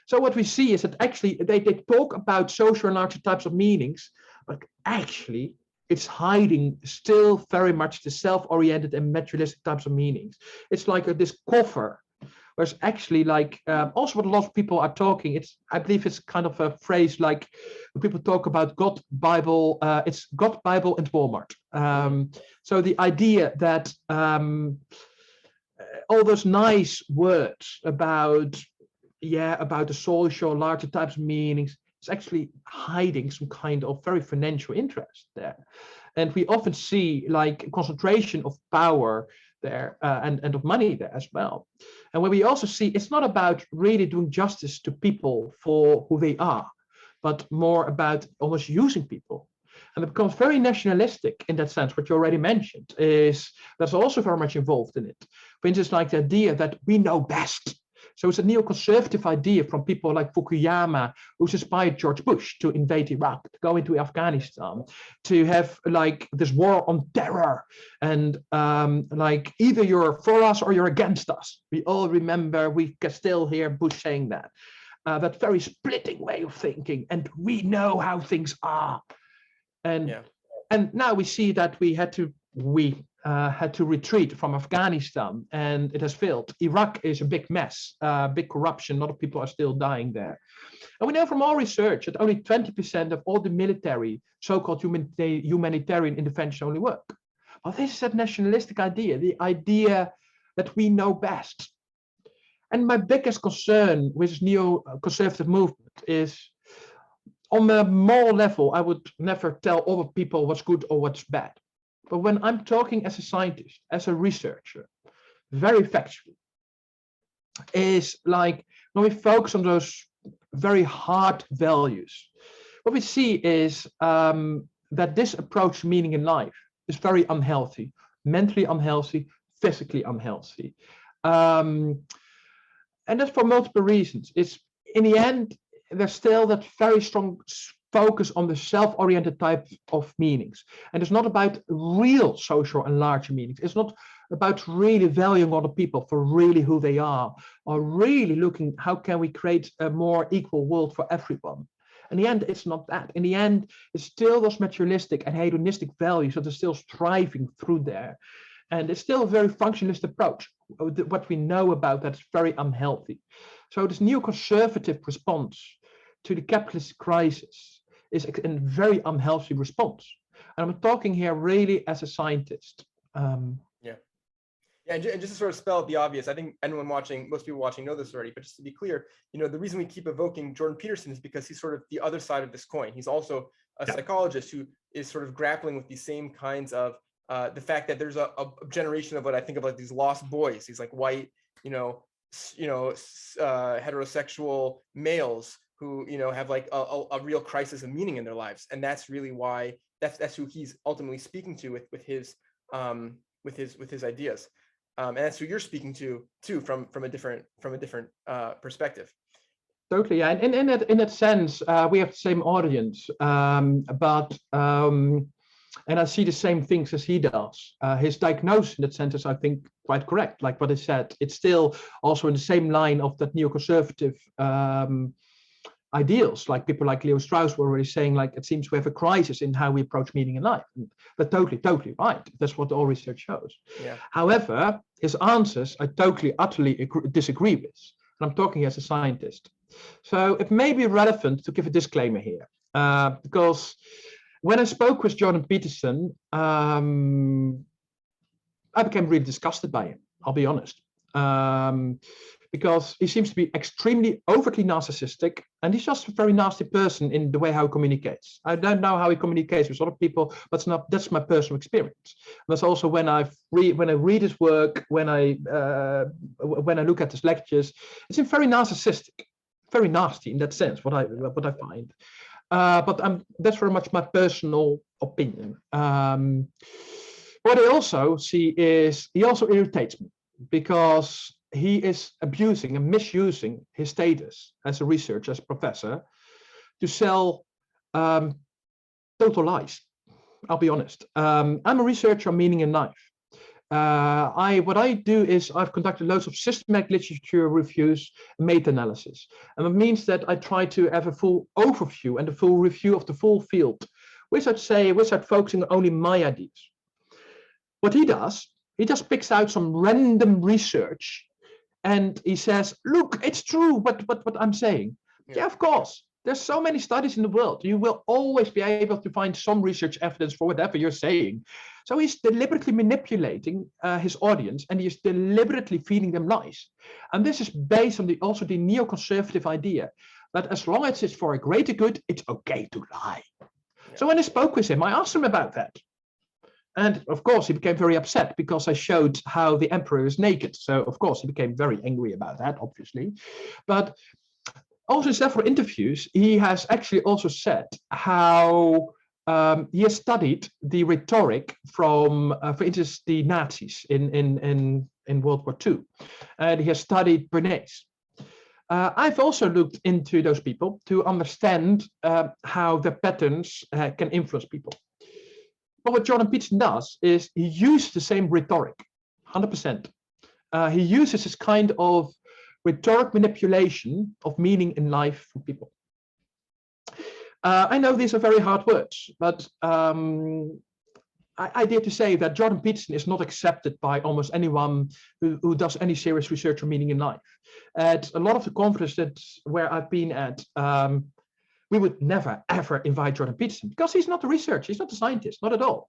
so what we see is that actually they talk about social and larger types of meanings, but actually it's hiding still very much the self-oriented and materialistic types of meanings. It's like this cover, whereas actually like also what a lot of people are talking, I believe it's kind of a phrase like when people talk about God, Bible, it's God, Bible, and Walmart. So the idea that all those nice words about the social larger types of meanings, it's actually hiding some kind of very financial interest there. And we often see like concentration of power there and of money there as well. And when we also see it's not about really doing justice to people for who they are, but more about almost using people. And it becomes very nationalistic in that sense. What you already mentioned is that's also very much involved in it. For instance, like the idea that we know best. So it's a neoconservative idea from people like Fukuyama, who's inspired George Bush to invade Iraq, to go into Afghanistan, to have like this war on terror, and like either you're for us or you're against us. We all remember, we can still hear Bush saying that. That very splitting way of thinking, and we know how things are. And now we see that we had to retreat from Afghanistan, and it has failed. Iraq is a big mess, big corruption. A lot of people are still dying there. And we know from all research that only 20% of all the military, so-called humanitarian intervention only work. Well, this is that nationalistic idea, the idea that we know best. And my biggest concern with this neoconservative movement is, on a moral level, I would never tell other people what's good or what's bad. But when I'm talking as a scientist, as a researcher, very factually, is like when we focus on those very hard values, what we see is that this approach to meaning in life is very unhealthy, mentally unhealthy, physically unhealthy. And that's for multiple reasons. It's in the end, there's still that very strong focus on the self-oriented type of meanings. And it's not about real social and larger meanings. It's not about really valuing other people for really who they are, or really looking how can we create a more equal world for everyone. In the end, it's not that. In the end, it's still those materialistic and hedonistic values that are still striving through there. And it's still a very functionalist approach. What we know about that's very unhealthy. So this neoconservative response to the capitalist crisis is a very unhealthy response. And I'm talking here really as a scientist. And just to sort of spell out the obvious, I think most people watching know this already, but just to be clear, the reason we keep evoking Jordan Peterson is because he's sort of the other side of this coin. He's also a psychologist who is sort of grappling with these same kinds of the fact that there's a generation of what I think of like these lost boys, these like white, heterosexual males who have like a real crisis of meaning in their lives, and that's really why that's who he's ultimately speaking to with his ideas, and that's who you're speaking to too from a different perspective. Totally, yeah. And in that sense, we have the same audience, and I see the same things as he does. His diagnosis in that sense is, I think, quite correct. Like what I said, it's still also in the same line of that neoconservative ideals. Like people like Leo Strauss were already saying, like, it seems we have a crisis in how we approach meaning in life. But totally right. That's what all research shows. Yeah. However, his answers I totally, utterly disagree with. And I'm talking as a scientist. So it may be relevant to give a disclaimer here, because when I spoke with Jordan Peterson, I became really disgusted by him, I'll be honest, because he seems to be extremely overtly narcissistic, and he's just a very nasty person in the way how he communicates. I don't know how he communicates with other people, but that's my personal experience. And that's also when I read his work, when I look at his lectures, it seems very narcissistic, very nasty in that sense, what I find. But that's very much my personal opinion. What I also see is he also irritates me because he is abusing and misusing his status as a researcher, as a professor, to sell total lies. I'll be honest. I'm a researcher on meaning in life. What I do is I've conducted loads of systematic literature reviews, meta-analysis, and it means that I try to have a full overview and a full review of the full field, without focusing on only my ideas. What he does, he just picks out some random research, and he says, "Look, it's true what I'm saying." Yeah, of course. There's so many studies in the world. You will always be able to find some research evidence for whatever you're saying. So he's deliberately manipulating his audience, and he's deliberately feeding them lies. And this is based on also the neoconservative idea that as long as it's for a greater good, it's okay to lie. Yeah. So when I spoke with him, I asked him about that. And of course, he became very upset because I showed how the emperor is naked. So of course, he became very angry about that, obviously. But also in several interviews, he has actually also said how he has studied the rhetoric from, for instance, the Nazis in World War II. And he has studied Bernays. I've also looked into those people to understand how the patterns can influence people. But what Jordan Peterson does is he uses the same rhetoric, 100%. He uses this kind of rhetoric manipulation of meaning in life for people. I know these are very hard words, but I dare to say that Jordan Peterson is not accepted by almost anyone who does any serious research on meaning in life. At a lot of the conferences where I've been at, we would never, ever invite Jordan Peterson because he's not a researcher, he's not a scientist, not at all.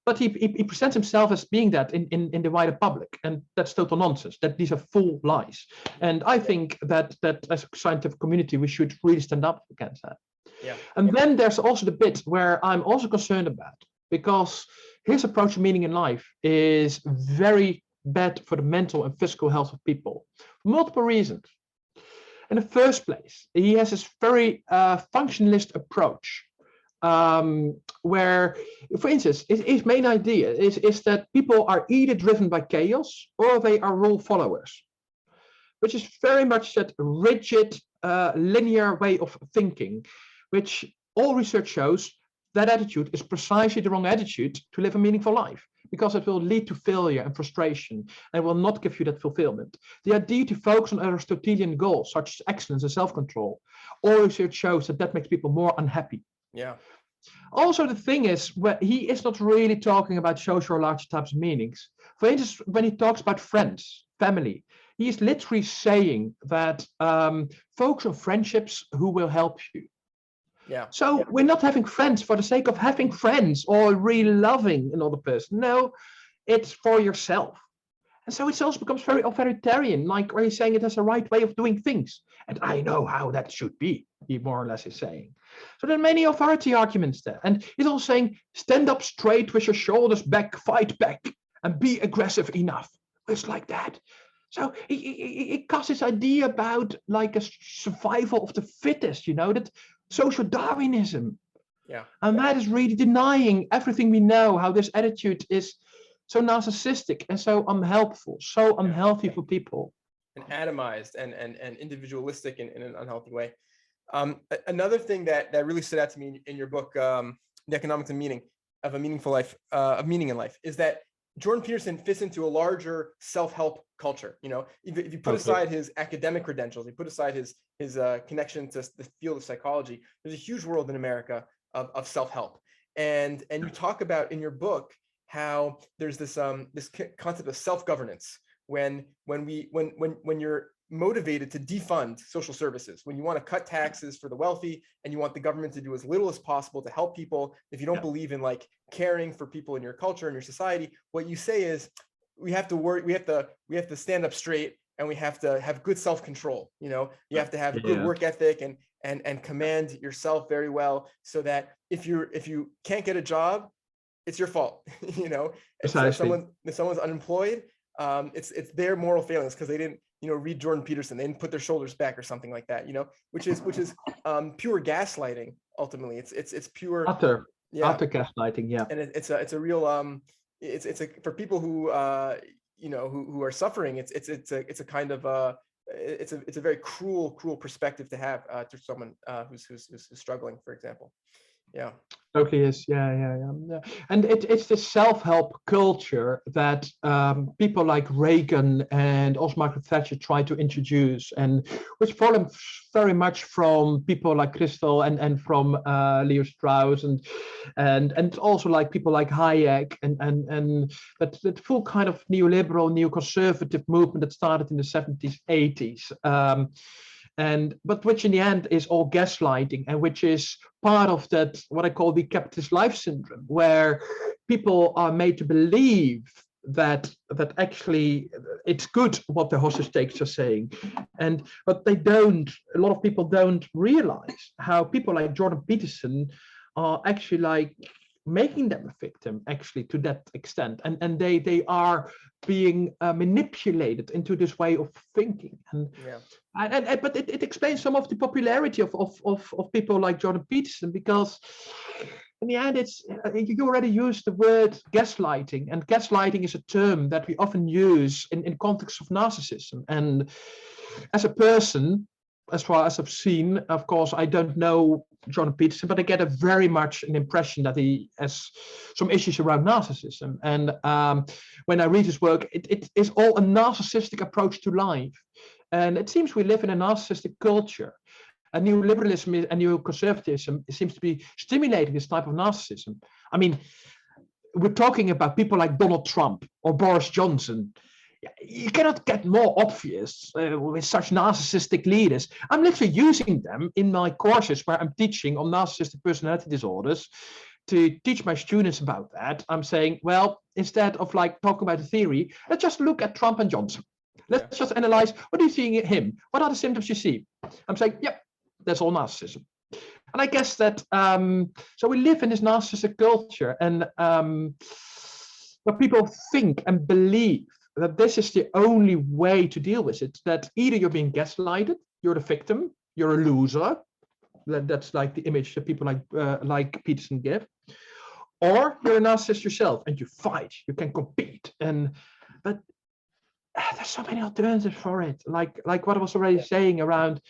But he presents himself as being that in the wider public, and that's total nonsense. That these are full lies. And I think that as a scientific community, we should really stand up against that. Yeah. And then there's also the bit where I'm also concerned about, because his approach to meaning in life is very bad for the mental and physical health of people for multiple reasons. In the first place, he has this very functionalist approach, where, for instance, his main idea is that people are either driven by chaos or they are rule followers, which is very much that rigid, linear way of thinking, which all research shows that attitude is precisely the wrong attitude to live a meaningful life, because it will lead to failure and frustration and will not give you that fulfillment. The idea to focus on Aristotelian goals, such as excellence and self-control, all research shows that makes people more unhappy. Yeah. Also, the thing is, he is not really talking about social or larger types of meanings. For instance, when he talks about friends, family, he is literally saying that focus on friendships who will help you. Yeah. So we're not having friends for the sake of having friends or really loving another person. No, it's for yourself. And so it also becomes very authoritarian, like where he's saying it has a right way of doing things. And I know how that should be, he more or less is saying. So there are many authority arguments there. And he's also saying, stand up straight with your shoulders back, fight back, and be aggressive enough. It's like that. So he casts this idea about like a survival of the fittest, you know, that social Darwinism. Yeah. And that is really denying everything we know, how this attitude is so narcissistic and so unhelpful, so unhealthy for people. and atomized and individualistic in an unhealthy way. Another thing that really stood out to me in your book, The Economics of Meaning, of a Meaningful Life, of Meaning in Life, is that Jordan Peterson fits into a larger self-help culture. You know, if you put aside his academic credentials, you put aside his connection to the field of psychology, there's a huge world in America of self-help. And you talk about in your book how there's this concept of self-governance when you're motivated to defund social services, when you want to cut taxes for the wealthy and you want the government to do as little as possible to help people. If you don't believe in like caring for people in your culture and your society, what you say is we have to stand up straight, and we have to have good self-control. You know, you have to have good work ethic and command yourself very well, so that if you can't get a job, it's your fault. You know, if someone's unemployed, it's their moral failings because they didn't, you know, read Jordan Peterson. They didn't put their shoulders back or something like that, you know, which is pure gaslighting. Ultimately, it's pure utter gaslighting. Yeah. And it's a real it's a, for people who you know, who are suffering. It's a kind of it's a very cruel perspective to have to someone who's struggling, for example. Yeah. Totally is. Yeah. And it's this self-help culture that people like Reagan and also Margaret Thatcher tried to introduce, and which followed very much from people like Crystal and from Leo Strauss and also like people like Hayek and that full kind of neoliberal, neoconservative movement that started in the 70s, 80s. But which in the end is all gaslighting, and which is part of that, what I call the capitalist life syndrome, where people are made to believe that actually it's good what the hostage takers are saying, but they don't. A lot of people don't realize how people like Jordan Peterson are actually like making them a victim, actually, to that extent, and they are being manipulated into this way of thinking, but it explains some of the popularity of people like Jordan Peterson, because in the end, it's you already used the word gaslighting, and gaslighting is a term that we often use in context of narcissism. And as a person, as far as I've seen, of course, I don't know Jordan Peterson, but I get a very much an impression that he has some issues around narcissism. And when I read his work, it is all a narcissistic approach to life. And it seems we live in a narcissistic culture. And neoliberalism and neoconservatism seems to be stimulating this type of narcissism. I mean, we're talking about people like Donald Trump or Boris Johnson. You cannot get more obvious with such narcissistic leaders. I'm literally using them in my courses where I'm teaching on narcissistic personality disorders to teach my students about that. I'm saying, well, instead of like talking about the theory, let's just look at Trump and Johnson. Let's just analyze, what do you see in him? What are the symptoms you see? I'm saying, yep, that's all narcissism. And I guess that, so we live in this narcissistic culture, and where people think and believe that this is the only way to deal with it, that either you're being gaslighted, you're the victim, you're a loser, that's like the image that people like Peterson give, or you're a narcissist yourself and you fight, you can compete, but there's so many alternatives for it, like what I was already saying around,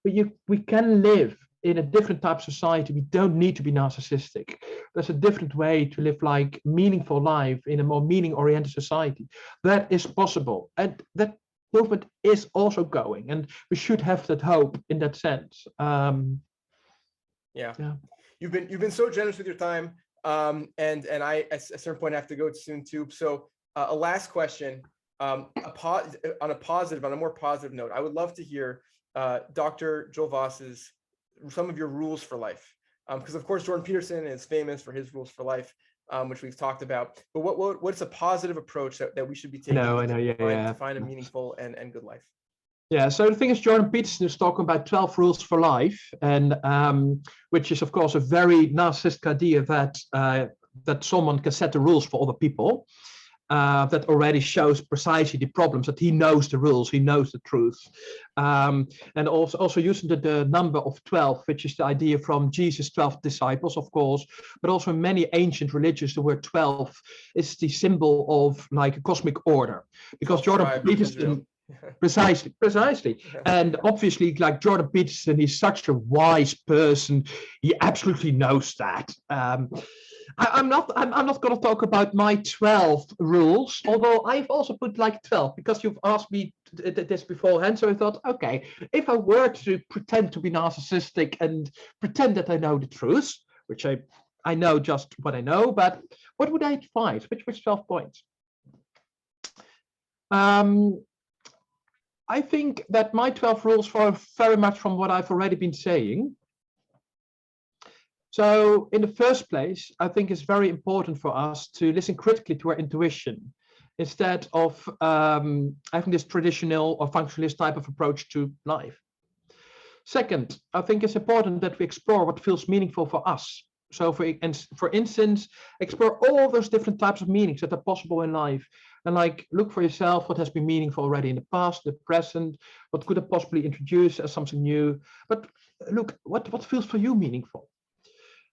we can live in a different type of society. We don't need to be narcissistic. There's a different way to live like meaningful life in a more meaning-oriented society. That is possible, and that movement is also going, and we should have that hope in that sense. Yeah. You've been so generous with your time, and I at a certain point have to go soon too. So a last question, on a more positive note, I would love to hear Dr. Joel Voss's some of your rules for life, because of course Jordan Peterson is famous for his rules for life, which we've talked about. But what's a positive approach that we should be taking to find a meaningful and good life? Yeah, so the thing is, Jordan Peterson is talking about 12 rules for life, and which is of course a very narcissistic idea that someone can set the rules for other people. That already shows precisely the problems, that he knows the rules, he knows the truth. And also using the number of 12, which is the idea from Jesus' 12 disciples, of course, but also in many ancient religions, the word 12 is the symbol of like a cosmic order. Because Jordan Peterson, Precisely. And obviously, like Jordan Peterson, he's such a wise person. He absolutely knows that. I'm not going to talk about my 12 rules, although I've also put like 12 because you've asked me this beforehand. So I thought, okay, if I were to pretend to be narcissistic and pretend that I know the truth, which I know just what I know, but what would I advise? Which 12 points? I think that my 12 rules follow very much from what I've already been saying. So in the first place, I think it's very important for us to listen critically to our intuition instead of having this traditional or functionalist type of approach to life. Second, I think it's important that we explore what feels meaningful for us. So for instance, explore all those different types of meanings that are possible in life. And like, look for yourself what has been meaningful already in the past, the present, what could have possibly introduced as something new. But look, what feels for you meaningful?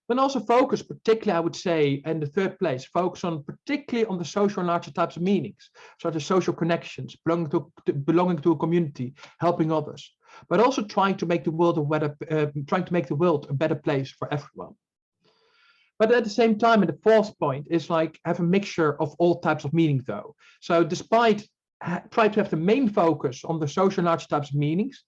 And also focus, particularly, I would say, in the third place, focus on particularly on the social and larger types of meanings, such as social connections, belonging to a community, helping others, but also trying to make the world a better place for everyone. But at the same time, and the fourth point is like have a mixture of all types of meaning, though. So despite try to have the main focus on the social and large types of meanings,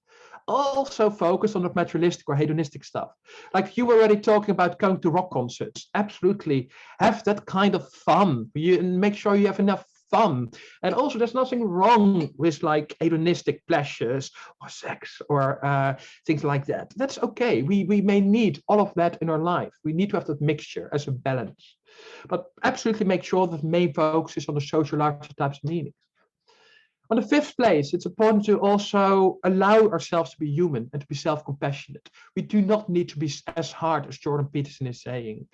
also focus on the materialistic or hedonistic stuff. Like you were already talking about going to rock concerts. Absolutely. Have that kind of fun. Make sure you have enough fun. And also there's nothing wrong with like hedonistic pleasures or sex or things like that. That's okay. We may need all of that in our life. We need to have that mixture as a balance. But absolutely make sure that the main focus is on the social larger types of meanings. On the fifth place, it's important to also allow ourselves to be human and to be self-compassionate. We do not need to be as hard as Jordan Peterson is saying.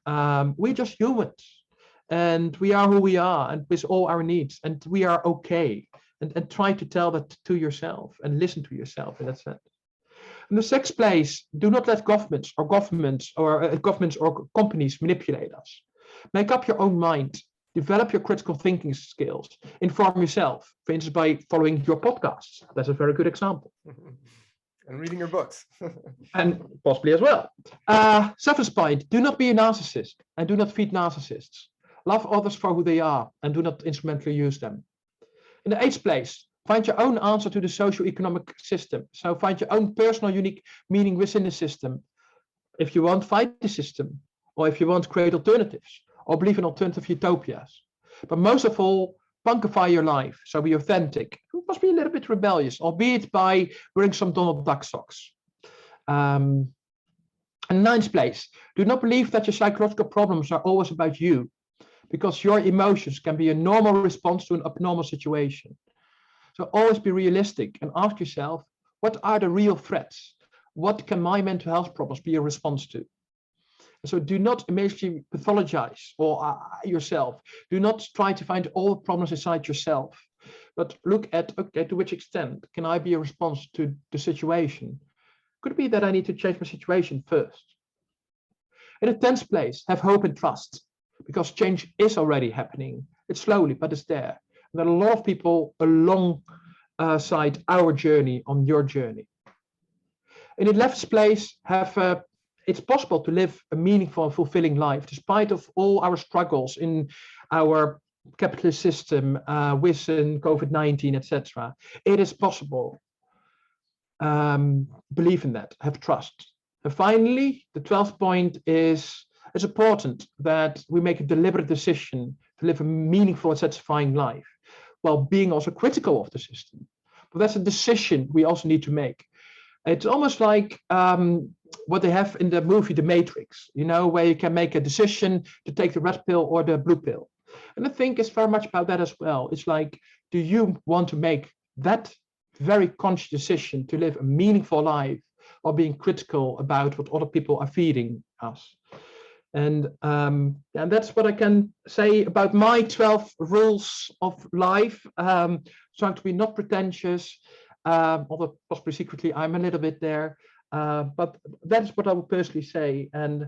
We're just humans and we are who we are and with all our needs and we are okay. And try to tell that to yourself and listen to yourself in that sense. In the sixth place, do not let governments or companies manipulate us. Make up your own mind. Develop your critical thinking skills. Inform yourself, for instance, by following your podcasts. That's a very good example. And reading your books. And possibly as well. Seventh point, do not be a narcissist and do not feed narcissists. Love others for who they are and do not instrumentally use them. In the eighth place, find your own answer to the socio-economic system. So find your own personal unique meaning within the system. If you want, fight the system. Or if you want, create alternatives. Or believe in alternative utopias. But most of all, punkify your life. So be authentic. You must be a little bit rebellious, albeit by wearing some Donald Duck socks. And ninth place, do not believe that your psychological problems are always about you, because your emotions can be a normal response to an abnormal situation. So always be realistic and ask yourself, what are the real threats? What can my mental health problems be a response to? So do not immediately pathologize or yourself. Do not try to find all the problems inside yourself, but look at, okay, to which extent can I be a response to the situation? Could it be that I need to change my situation first? In the 10th place, have hope and trust, because change is already happening. It's slowly, but it's there. And there are a lot of people alongside our journey on your journey. In the 11th place, have it's possible to live a meaningful and fulfilling life, despite of all our struggles in our capitalist system, within COVID-19, etc. It is possible. Believe in that, have trust. And finally, the 12th point is it's important that we make a deliberate decision to live a meaningful and satisfying life, while being also critical of the system. But that's a decision we also need to make. It's almost like what they have in the movie The Matrix, you know, where you can make a decision to take the red pill or the blue pill. And I think it's very much about that as well. It's like, do you want to make that very conscious decision to live a meaningful life or being critical about what other people are feeding us? And that's what I can say about my 12 rules of life. Trying to be not pretentious, although possibly secretly I'm a little bit there. But that's what I would personally say. And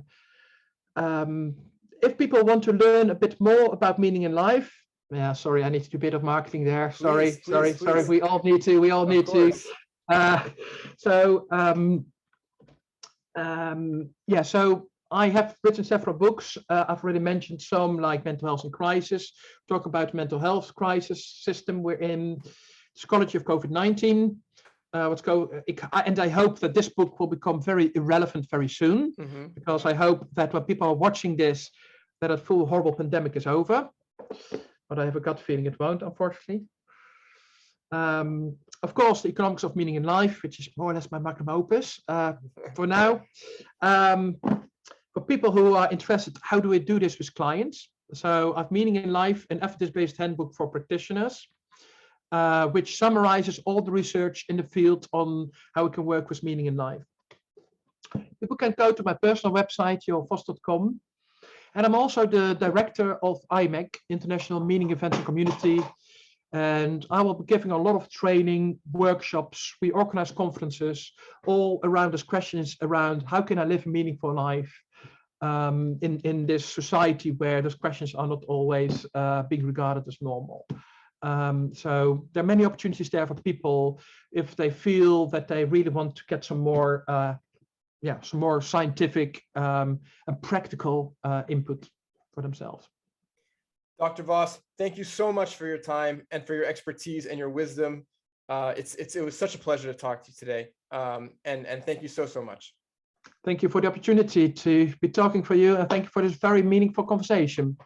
if people want to learn a bit more about meaning in life, Yeah, sorry, I need to do a bit of marketing there. Sorry, Please, sorry, please, sorry. please. We all need to. We all Of need to. course. So yeah, so I have written several books. I've already mentioned some, like Mental Health in Crisis, talk about the mental health crisis system we're in, Psychology of COVID-19. And I hope that this book will become very irrelevant very soon, because I hope that when people are watching this, that a full horrible pandemic is over. But I have a gut feeling it won't, unfortunately. Of course, the Economics of Meaning in Life, which is more or less my magnum opus for now. For people who are interested, how do we do this with clients? So I've Meaning in Life, an evidence-based handbook for practitioners, which summarizes all the research in the field on how we can work with meaning in life. People can go to my personal website, voss.com. And I'm also the director of IMEC, International Meaning Events and Community. And I will be giving a lot of training, workshops. We organize conferences all around these questions around how can I live a meaningful life in this society where those questions are not always being regarded as normal. So there are many opportunities there for people if they feel that they really want to get some more scientific and practical input for themselves. Dr. Voss, thank you so much for your time and for your expertise and your wisdom. It was such a pleasure to talk to you today. And thank you so much. Thank you for the opportunity to be talking for you, and thank you for this very meaningful conversation.